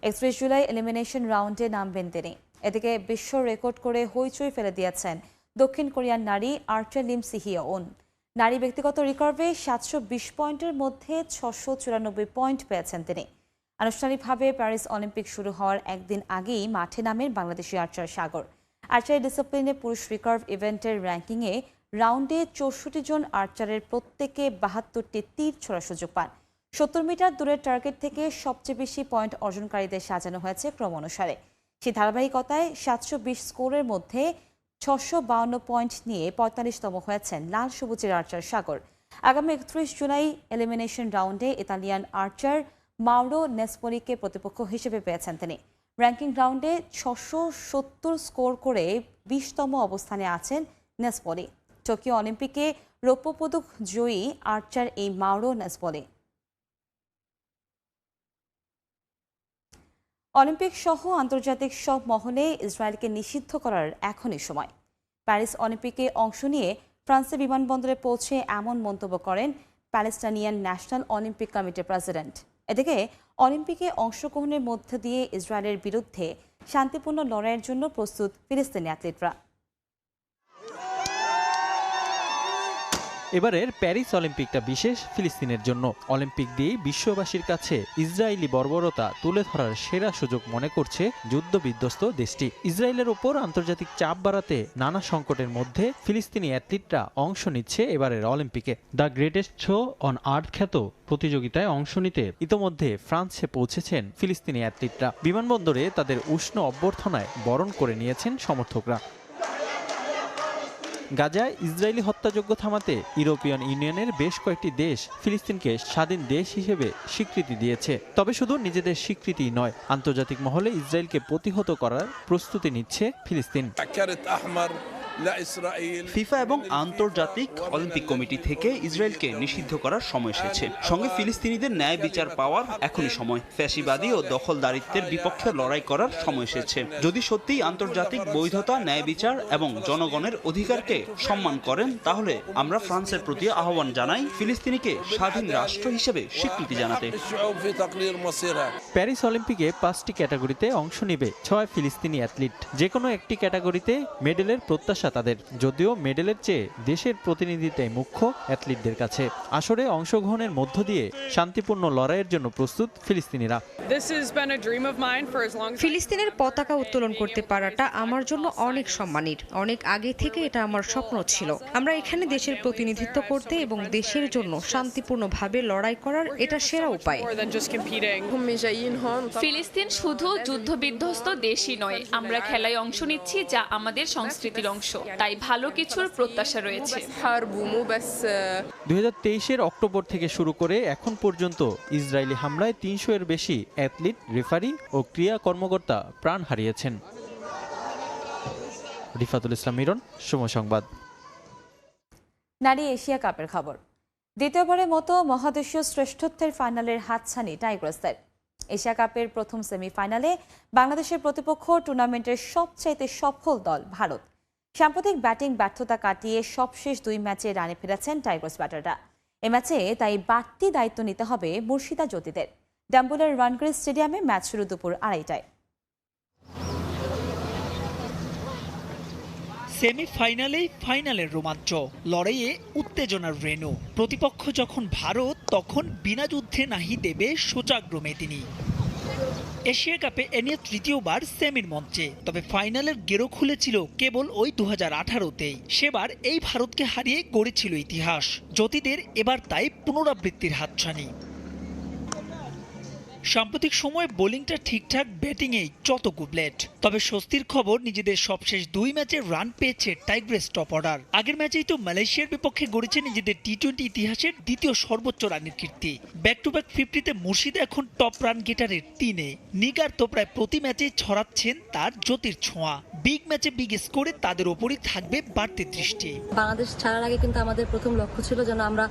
31 জুলাই এলিমিনেশন রাউন্ডে নামবেন তিনি। এদিকে বিশ্ব রেকর্ড করে হইচই ফেলে দিয়েছেন দক্ষিণ কোরিয়ার নারী আর্চার লিম সিহিওন। নারী ব্যক্তিগত রিকার্ভে 720 পয়েন্টের মধ্যে 694 পয়েন্ট পেয়েছেন তিনি। আনুষ্ঠানিকভাবে প্যারিস অলিম্পিক শুরু হওয়ার একদিন আগেই মাঠে নামেন বাংলাদেশি আর্চার সাগর। আর্চারি ডিসিপ্লিনে পুরুষ রিকার্ভ ইভেন্টের র্যাঙ্কিংয়ে রাউন্ডে 64 জন আর্চারের প্রত্যেকে 72টি তীর ছোড়ার সুযোগ পান। 70 মিটার দূরের টার্গেট থেকে সবচেয়ে বেশি পয়েন্ট অর্জনকারীদের সাজানো হয়েছে ক্রম অনুসারে। সেই ধারাবাহিকতায় 720 স্কোরের মধ্যে 652 পয়েন্ট নিয়ে 45তম হয়েছেন লাল সবুজের আর্চার সাগর। আগামী 31 জুলাই এলিমিনেশন রাউন্ডে ইতালিয়ান আর্চার মাউরো নেসপোলিকে প্রতিপক্ষ হিসেবে পেয়েছেন তিনি। র্যাঙ্কিং রাউন্ডে 670 স্কোর করে 20তম অবস্থানে আছেন নেসপোলি। টোকিও অলিম্পিকে রৌপ্য পদক জয়ী আর্চার এই মাউরো নেসপোলি। অলিম্পিক সহ আন্তর্জাতিক সব মহলে ইসরায়েলকে নিষিদ্ধ করার এখনই সময়। প্যারিস অলিম্পিকে অংশ নিয়ে ফ্রান্সের বিমানবন্দরে পৌঁছে এমন মন্তব্য করেন প্যালেস্টাইনিয়ান ন্যাশনাল অলিম্পিক কমিটির প্রেসিডেন্ট। এদিকে অলিম্পিকে অংশগ্রহণের মধ্য দিয়ে ইসরায়েলের বিরুদ্ধে শান্তিপূর্ণ লড়াইয়ের জন্য প্রস্তুত ফিলিস্তিনি অ্যাথলিটরা। এবারের প্যারিস অলিম্পিকটা বিশেষ ফিলিস্তিনের জন্য। অলিম্পিক দিয়ে বিশ্ববাসীর কাছে ইসরায়েলি বর্বরতা তুলে ধরার সেরা সুযোগ মনে করছে যুদ্ধবিধ্বস্ত দেশটি। ইসরায়েলের ওপর আন্তর্জাতিক চাপ বাড়াতে নানা সংকটের মধ্যে ফিলিস্তিনি অ্যাথলিটরা অংশ নিচ্ছে এবারের অলিম্পিকে। The greatest show on earth খ্যাত প্রতিযোগিতায় অংশ নিতে ইতোমধ্যে ফ্রান্সে পৌঁছেছেন ফিলিস্তিনি অ্যাথলিটরা। বিমানবন্দরে তাদের উষ্ণ অভ্যর্থনায় বরণ করে নিয়েছেন সমর্থকরা। গাজায় ইসরায়েলি হত্যাযজ্ঞ থামাতে ইউরোপিয়ান ইউনিয়নের বেশ কয়েকটি দেশ ফিলিস্তিনকে স্বাধীন দেশ হিসেবে স্বীকৃতি দিয়েছে। তবে শুধু নিজেদের স্বীকৃতি নয়, আন্তর্জাতিক মহলে ইসরায়েলকে প্রতিহত করার প্রস্তুতি নিচ্ছে ফিলিস্তিন। ফিফা এবং আন্তর্জাতিক অলিম্পিক কমিটি থেকে ইসরায়েলকে নিষিদ্ধ করার সময় এসেছে। সঙ্গে ফিলিস্তিনিদের ন্যায় বিচার পাওয়ার এখনই সময়। ফ্যাসিবাদী ও দখলদারিত্বের বিপক্ষে লড়াই করার সময় এসেছে। যদি সত্যিই আন্তর্জাতিক বৈধতা, ন্যায় বিচার এবং জনগণের অধিকারকে সম্মান করেন, তাহলে আমরা ফ্রান্সের প্রতি আহ্বান জানাই ফিলিস্তিনিকে স্বাধীন রাষ্ট্র হিসেবে স্বীকৃতি জানাতে। প্যারিস অলিম্পিকে 5টি ক্যাটাগরিতে অংশ নেবে 6 ফিলিস্তিনি অ্যাথলিট। যে কোনো একটি ক্যাটাগরিতে মেডেলের প্রত্যাশা তাদের, যদিও মেডেলের চেয়ে দেশের প্রতিনিধিতাই মুখ্য অ্যাথলিটদের কাছে। আসরে অংশগ্রহণের মধ্য দিয়ে শান্তিপূর্ণ লড়াইয়ের জন্য প্রস্তুত ফিলিস্তিনিরা। ফিলিস্তিনের পতাকা উত্তোলন করতে পারাটা আমার জন্য অনেক সম্মানের। অনেক আগে থেকে এটা আমার স্বপ্ন ছিল। আমরা এখানে দেশের প্রতিনিধিত্ব করতে এবং দেশের জন্য শান্তিপূর্ণভাবে লড়াই করার এটা সেরা উপায়। ফিলিস্তিন শুধু যুদ্ধবিধ্বস্ত দেশই নয়, আমরা খেলায় অংশ নিচ্ছি যা আমাদের সংস্কৃতির অংশ, তাই ভালো কিছুর প্রত্যাশা রয়েছে। 2023-এর অক্টোবর থেকে শুরু করে এখন পর্যন্ত ইসরায়েলি হামলায় 300-এর বেশি অ্যাথলিট, রেফারি ও ক্রীড়া কর্মকর্তা প্রাণ হারিয়েছেন। রিফাতুল ইসলাম মিরন, সময় সংবাদ। নারী এশিয়া কাপের খবর। দ্বিতীয়বারের মতো মহাদেশীয় শ্রেষ্ঠত্বের ফাইনালের হাতছানি টাইগ্রাসদের। এশিয়া কাপের প্রথম সেমিফাইনালে বাংলাদেশের প্রতিপক্ষ টুর্নামেন্টের সবচাইতে সফল দল ভারত। সাম্প্রতিক ব্যাটিং ব্যর্থতা কাটিয়ে সবশেষ 2 ম্যাচে রানে ফিরেছেন টাইগ্রাস ব্যাটাররা। এ ম্যাচে তাই বাড়তি দায়িত্ব নিতে হবে মুর্শিদা জ্যোতিদের। ডাম্বুলের ওয়ানগ্রিজ স্টেডিয়ামে ম্যাচ শুরু দুপুর 2:30টায়। সেমিফাইনালেই ফাইনালের রোমাঞ্চ, লড়াইয়ে উত্তেজনার রেণু। প্রতিপক্ষ যখন ভারত, তখন বিনা যুদ্ধে নাহি দেবে সোচাগ্রমে তিনি। এশিয়া কাপে এ নিয়ে তৃতীয়বার সেমির মঞ্চে, তবে ফাইনালের গেরো খুলেছিল কেবল ওই 2018-তেই। সেবার এই ভারতকে হারিয়ে গড়েছিল ইতিহাস। জ্যোতিদের এবার তাই পুনরাবৃত্তির হাতছানি। সাম্প্রতিক সময়ে বোলিংটা ঠিকঠাক, ব্যাটিংয়েই যত গুবলেট। তবে স্বস্তির খবর, নিজেদের সবশেষ 2 ম্যাচে রান পেয়েছে টাইগ্রেস টপ অর্ডার। আগের ম্যাচেই তো মালয়েশিয়ার বিপক্ষে গড়েছে নিজেদের টি-20 ইতিহাসের দ্বিতীয় সর্বোচ্চ রানের কীর্তি। ব্যাক টু ব্যাক 50-তে মুর্শিদা এখন টপ রান গেটারের 3-এ। নিগার তো প্রায় প্রতি ম্যাচে ছড়াচ্ছেন তার জ্যোতির ছোঁয়া। বিগ ম্যাচে বিগ স্কোরে তাদের ওপরই থাকবে বাড়তি দৃষ্টি। বাংলাদেশ ছাড়ার আগে কিন্তু আমাদের প্রথম লক্ষ্য ছিল যেন আমরা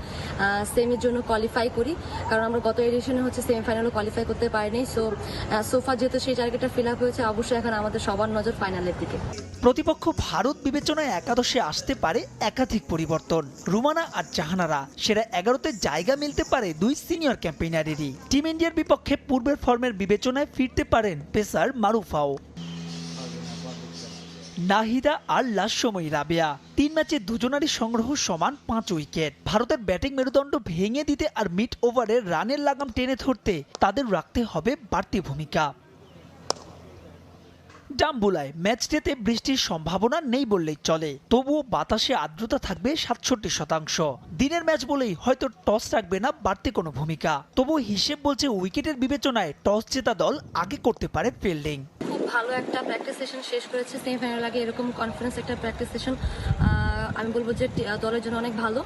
সেমির জন্য কোয়ালিফাই করি, কারণ আমরা গত এডিশনে সেমিফাইনালে কোয়ালিফাই করতে পারিনি। সোফা যেহেতু সেই টার্গেটটা ফিল আপ হয়েছে, অবশ্যই এখন আমাদের সবার নজর ফাইনালের দিকে। প্রতিপক্ষ ভারত বিবেচনায় একাদশে আসতে পারে একাধিক পরিবর্তন। রুমানা আর জাহানারা সেরা 11তে জায়গা মিলতে পারে 2 সিনিয়র ক্যাম্পেইনারেরই। টিম ইন্ডিয়ার বিপক্ষে পূর্বের ফর্মের বিবেচনায় ফিরতে পারেন পেসার মারুফাও। নাহিদা আর লাস্যময়ী রাবেয়া 3 ম্যাচে দুজনারই সংগ্রহ সমান 5 উইকেট। ভারতের ব্যাটিং মেরুদণ্ড ভেঙে দিতে আর মিড ওভারে রানের লাগাম টেনে ধরতে তাদের রাখতে হবে বাড়তি ভূমিকা। ডাম্বুলায় ম্যাচ ডেতে বৃষ্টির সম্ভাবনা নেই বললেই চলে, তবুও বাতাসে আর্দ্রতা থাকবে ৬৭%। দিনের ম্যাচ বলেই হয়তো টস রাখবে না বাড়তি কোনো ভূমিকা, তবুও হিসেব বলছে উইকেটের বিবেচনায় টস জেতা দল আগে করতে পারে ফিল্ডিং। খুব ভালো একটা প্র্যাকটিস সেশন শেষ করেছে সেমিফাইনাল আগে, এরকম কনফিডেন্স একটা প্র্যাকটিস সেশন আমি বলবো যে দলের জন্য অনেক ভালো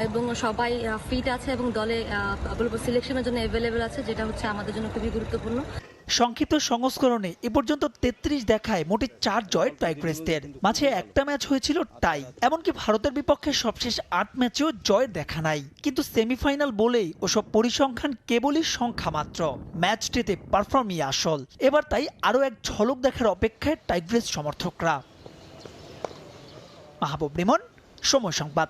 এবং সবাই ফিট আছে এবং দলে বলবো সিলেকশনের জন্য অ্যাভেলেবেল আছে, যেটা হচ্ছে আমাদের জন্য খুবই গুরুত্বপূর্ণ। সংক্ষিপ্ত সংস্করণে এ পর্যন্ত ৩৩ দেখায় মোটে ৪ জয় টাইগ্রেসদের, মাঝে একটা ম্যাচ হয়েছিল টাই। এমনকি ভারতের বিপক্ষে সবশেষ ৮ ম্যাচেও জয়ের দেখা নাই। কিন্তু সেমিফাইনাল বলেই ওসব পরিসংখ্যান কেবলই সংখ্যা মাত্র, ম্যাচটিতে পারফর্মই আসল। এবার তাই আরও এক ঝলক দেখার অপেক্ষায় টাইগ্রেস সমর্থকরা। মাহবুব রিমন, সময় সংবাদ।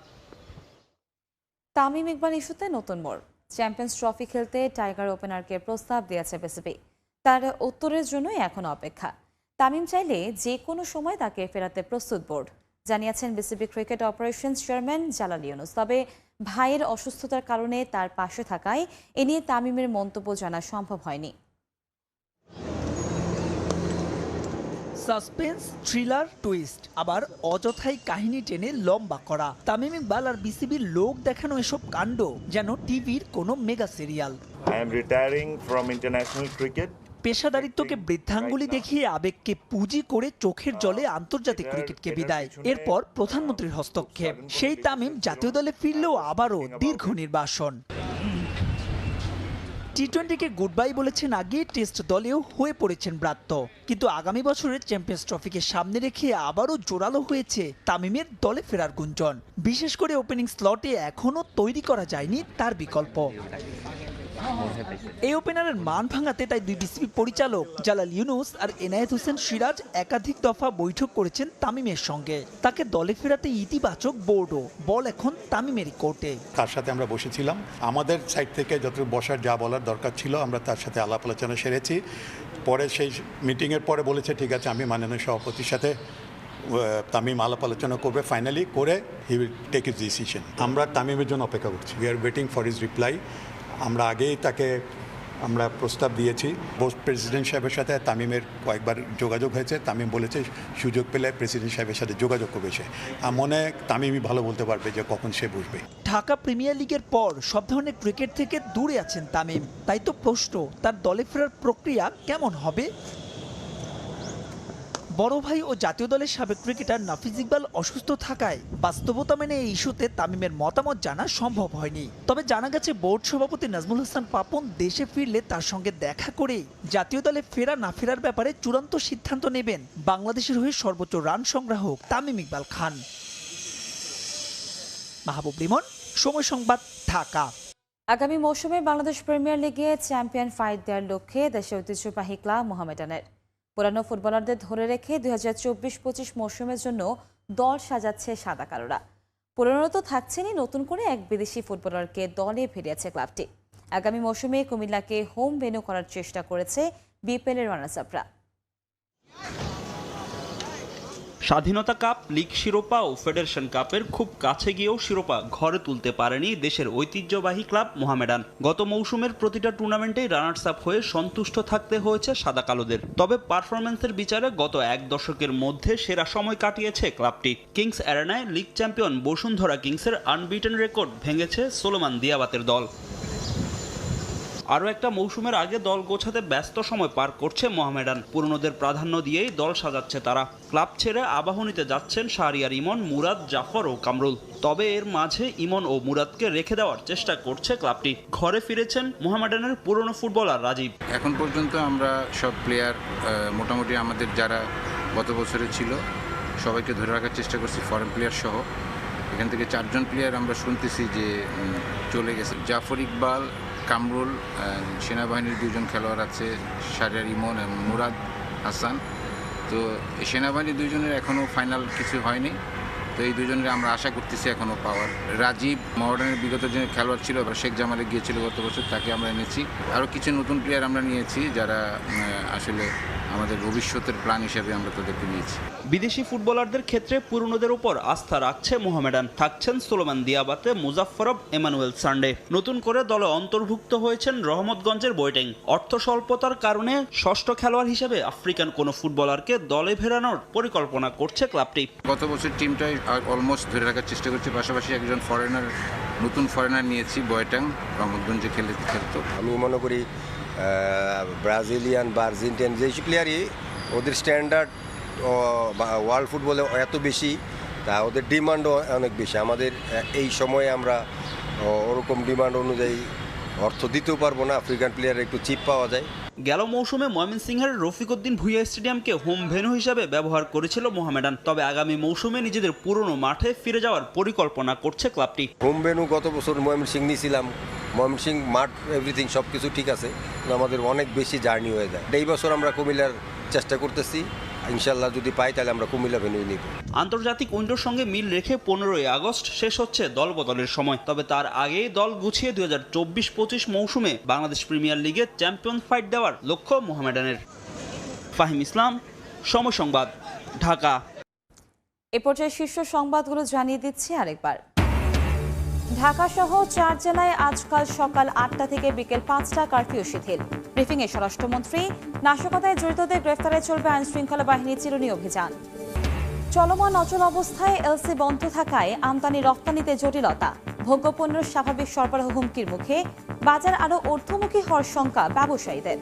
তামিম ইকবাল ইস্যুতে নতুন মোড়, চ্যাম্পিয়ন্স ট্রফি খেলতে টাইগার ওপেনারকে প্রস্তাব দিয়েছে বিসিবি। তার উত্তরের জন্যই এখন অপেক্ষা। তামিম চাইলে যে কোনো সময় তাকে ফেরাতে প্রস্তুত বোর্ড, জানিয়েছেন BCB cricket operations chairman Jalal Yunus. তবে ভাইয়ের অসুস্থতার কারণে তার পাশে থাকায় এ নিয়ে তামিমের মন্তব্য জানা সম্ভব হয়নি। সাসপেন্স, থ্রিলার, টুইস্ট, আবার অযথাই কাহিনী টেনে লম্বা করা, তামিম ইকবাল আর বিসিবির লোক দেখানো এসব কাণ্ড যেন টিভির কোনো mega serial. I am retiring from international cricket. পেশাদারিত্বকে বৃদ্ধাঙ্গুলি দেখিয়ে আবেগকে পুঁজি করে চোখের জলে আন্তর্জাতিক ক্রিকেটকে বিদায়, এরপর প্রধানমন্ত্রীর হস্তক্ষেপ। সেই তামিম জাতীয় দলে ফিরলেও আবারও দীর্ঘ নির্বাসন। টি-20কে গুড বাই বলেছেন আগে, টেস্ট দলেও হয়ে পড়েছেন ব্রাত্য। কিন্তু আগামী বছরের চ্যাম্পিয়ন্স ট্রফিকে সামনে রেখে আবারও জোরালো হয়েছে তামিমের দলে ফেরার গুঞ্জন। বিশেষ করে ওপেনিং স্লটে এখনও তৈরি করা যায়নি তার বিকল্প। এই ওপেনারের মান ভাঙাতে তাই দুই বিসিবি পরিচালক জালাল ইউনুস আর এনায়েত হোসেন সিরাজ একাধিক দফা বৈঠক করেছেন তামিমের সঙ্গে। তাকে দলে ফেরাতে ইতিবাচক বোর্ডও, বল এখন তামিমেরই কোর্টে। তার সাথে আমরা বসেছিলাম, আমাদের সাইড থেকে যত বসার যা বলার দরকার ছিল আমরা তার সাথে আলাপ আলোচনা সেরেছি। পরে সেই মিটিংয়ের পরে বলেছে ঠিক আছে, আমি মাননীয় সভাপতির সাথে তামিম আলাপ আলোচনা করবে, ফাইনালি করে he will take his decision. আমরা তামিমের জন্য অপেক্ষা করছি, we are waiting for his reply. আমরা আগেই তাকে আমরা প্রস্তাব দিয়েছি, প্রেসিডেন্ট সাহেবের সাথে তামিমের কয়েকবার যোগাযোগ হয়েছে। তামিম বলেছে সুযোগ পেলে প্রেসিডেন্ট সাহেবের সাথে যোগাযোগ করবে সে। মনে তামিমই ভালো বলতে পারবে যে কখন সে বুঝবে। ঢাকা প্রিমিয়ার লিগের পর সব ধরনের ক্রিকেট থেকে দূরে আছেন তামিম, তাই তো প্রশ্ন তার দলে ফেরার প্রক্রিয়া কেমন হবে। বড় ভাই ও জাতীয় দলের সাবেক ক্রিকেটার নাফিজ ইকবাল অসুস্থ থাকায় বাস্তবতা মেনে এই ইস্যুতে তামিমের মতামত জানা সম্ভব হয়নি। তবে জানা গেছে বোর্ড সভাপতি নাজমুল হাসান পাপন দেশে ফিরলে তার সঙ্গে দেখা করে জাতীয় দলে ফেরা না ফেরার ব্যাপারে চূড়ান্ত সিদ্ধান্ত নেবেন বাংলাদেশের হয়ে সর্বোচ্চ রান সংগ্রাহক তামিম ইকবাল খান। মাহবুব রিমন, সময় সংবাদ, ঢাকা। আগামী মৌসুমে বাংলাদেশ প্রিমিয়ার লিগে চ্যাম্পিয়ন ফাইট দেওয়ার লক্ষ্যে দেশের ঐতিহ্যবাহী ক্লাব মোহামেডানের পুরানো ফুটবলারদের ধরে রেখে 2024-25 মৌসুমের জন্য দল সাজাচ্ছে সাদা কালোরা। পুরনো তো থাকছেনই, নতুন করে এক বিদেশি ফুটবলারকে দলে ফিরিয়েছে ক্লাবটি। আগামী মৌসুমে কুমিল্লাকে হোম ভেন্যু করার চেষ্টা করেছে বিপিএল এর রানার্স আপরা। স্বাধীনতা কাপ, লিগ শিরোপা ও ফেডারেশন কাপের খুব কাছে গিয়েও শিরোপা ঘরে তুলতে পারেনি দেশের ঐতিহ্যবাহী ক্লাব মোহামেডান। গত মৌসুমের প্রতিটা টুর্নামেন্টেই রানার্স আপ হয়ে সন্তুষ্ট থাকতে হয়েছে সাদা কালোদের। তবে পারফরম্যান্সের বিচারে গত এক দশকের মধ্যে সেরা সময় কাটিয়েছে ক্লাবটি। কিংস অ্যারেনায় লিগ চ্যাম্পিয়ন বসুন্ধরা কিংসের আনবিটেন রেকর্ড ভেঙেছে সোলোমান দিয়াবাতের দল। আরও একটা মৌসুমের আগে দল গোছাতে ব্যস্ত সময় পার করছে মোহামেডান। পুরনোদের প্রাধান্য দিয়েই দল সাজাচ্ছে তারা। ক্লাব ছেড়ে আবাহনীতে যাচ্ছেন শাহরিয়ার ইমন, মুরাদ, জাফর ও কামরুল। তবে এর মাঝে ইমন ও মুরাদকে রেখে দেওয়ার চেষ্টা করছে ক্লাবটি। ঘরে ফিরেছেন মোহামেডানের পুরনো ফুটবলার রাজীব। এখন পর্যন্ত আমরা সব প্লেয়ার মোটামুটি আমাদের যারা গত বছরে ছিল সবাইকে ধরে রাখার চেষ্টা করছি, ফরেন প্লেয়ার সহ। এখান থেকে 4 জন প্লেয়ার আমরা শুনতেছি যে চলে গেছে। জাফর ইকবাল, কামরুল, সেনাবাহিনীর 2 জন খেলোয়াড় আছে, শাহরিয়ার ইমন এবং মুরাদ হাসান। তো সেনাবাহিনীর 2 জনের এখনও ফাইনাল কিছু হয়নি, তো এই 2 জনের আমরা আশা করতেছি এখনও পাওয়ার। রাজীব মডার্নের বিগত যে খেলোয়াড় ছিল, শেখ জামালে গিয়েছিল গত বছর, তাকে আমরা এনেছি। আরও কিছু নতুন প্লেয়ার আমরা নিয়েছি যারা আসলে আমাদের ভবিষ্যতের প্ল্যান হিসেবে আমরা তাদেরকে নিয়েছি। বিদেশি ফুটবলারদের ক্ষেত্রে পুরনোদের উপর আস্থা রাখছে মোহামেডান। থাকছেন সোলোমান দিয়াবাতে, মুজাফফরব, এমানুয়েল সান্ডে। নতুন করে দলে অন্তর্ভুক্ত হয়েছেন রহমতগঞ্জের বোয়েটেং। অর্থ স্বল্পতার কারণে ষষ্ঠ খেলোয়াড় হিসেবে আফ্রিকান কোনো ফুটবলারকে দলে ফেরানোর পরিকল্পনা করছে ক্লাবটি। গত বছর টিমটাই অলমোস্ট ধরে রাখার চেষ্টা করছি, পাশাপাশি একজন নতুন ফরেনার নিয়েছি, বোয়েটেং, রহমতগঞ্জে খেলতো। আমি মনে করি ব্রাজিলিয়ান বা আর্জেন্টিয়ান যেসব প্লেয়ারই ওদের স্ট্যান্ডার্ড ওয়ার্ল্ড ফুটবলে এত বেশি, তা ওদের ডিমান্ডও অনেক বেশি। আমাদের এই সময়ে আমরা ওরকম ডিমান্ড অনুযায়ী অর্থ দিতেও পারবো না। আফ্রিকান প্লেয়ার একটু চিপ পাওয়া যায়। গেল মৌসুমে ময়মনসিংহের রফিকউদ্দিন ভুঁইয়া স্টেডিয়ামকে হোম ভেন্যু হিসেবে ব্যবহার করেছিল মোহামেডান। তবে আগামী মৌসুমে নিজেদের পুরনো মাঠে ফিরে যাওয়ার পরিকল্পনা করছে ক্লাবটি। হোম ভেন্যু গত বছর ময়মনসিংহ নিয়েছিলাম, ময়মনসিংহ মাঠ এভরিথিং সব কিছু ঠিক আছে, আমাদের অনেক বেশি জার্নি হয়ে যায়। এই বছর আমরা কুমিল্লার চেষ্টা করতেছি, ইনশাল্লাহ যদি পাই তাহলে আমরা কুমিল্লা ভেন্যু নিব। আন্তর্জাতিক উইন্ডোর সঙ্গে মিল রেখে 15ই আগস্ট শেষ হচ্ছে দল বদলের সময়। তবে তার আগেই দল গুছিয়ে 2024-25 মৌসুমে বাংলাদেশ প্রিমিয়ার লিগে চ্যাম্পিয়ন ফাইট দেওয়ার লক্ষ্য মোহামেডানের। ফাহিম ইসলাম, সময় সংবাদ, ঢাকা। এ পর্যায়ে শীর্ষ সংবাদগুলো জানিয়ে দিচ্ছি আরেকবার। ঢাকা সহ 4 জেলায় আজকাল সকাল 8টা থেকে বিকেল 5টা কারফিউ শিথিল। ব্রিফিংয়ে স্বরাষ্ট্রমন্ত্রী, নাশকতায় জড়িতদের গ্রেফতারে চলবে আইনশৃঙ্খলা বাহিনীর চিরুনি অভিযান। চলমান অচল অবস্থায় এলসি বন্ধ থাকায় আমদানি রপ্তানিতে জটিলতা। ভোগ্যপণ্যের স্বাভাবিক সরবরাহ হুমকির মুখে, বাজার আরও ঊর্ধ্বমুখী হওয়ার শঙ্কা ব্যবসায়ীদের।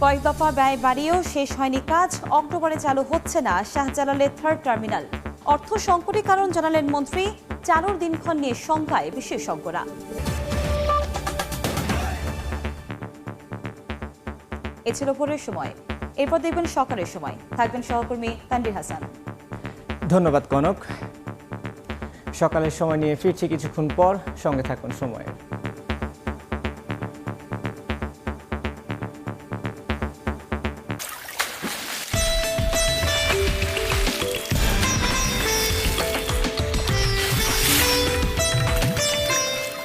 কয়েক দফা ব্যয় বাড়িয়েও শেষ হয়নি কাজ, অক্টোবরে চালু হচ্ছে না শাহজালালের 3rd টার্মিনাল। অর্থ সংকটের কারণ জানালেন মন্ত্রী, চালুর দিনক্ষণ নিয়ে শঙ্কায় বিশেষজ্ঞরা। এ ছিল ভোরের সময়, এরপর দেখবেন সকালের সময়। থাকবেন সহকর্মী তানভীর হাসান। ধন্যবাদ কনক। সকালের সময় নিয়ে ফিরছি কিছুক্ষণ পর, সঙ্গে থাকুন সময়ে।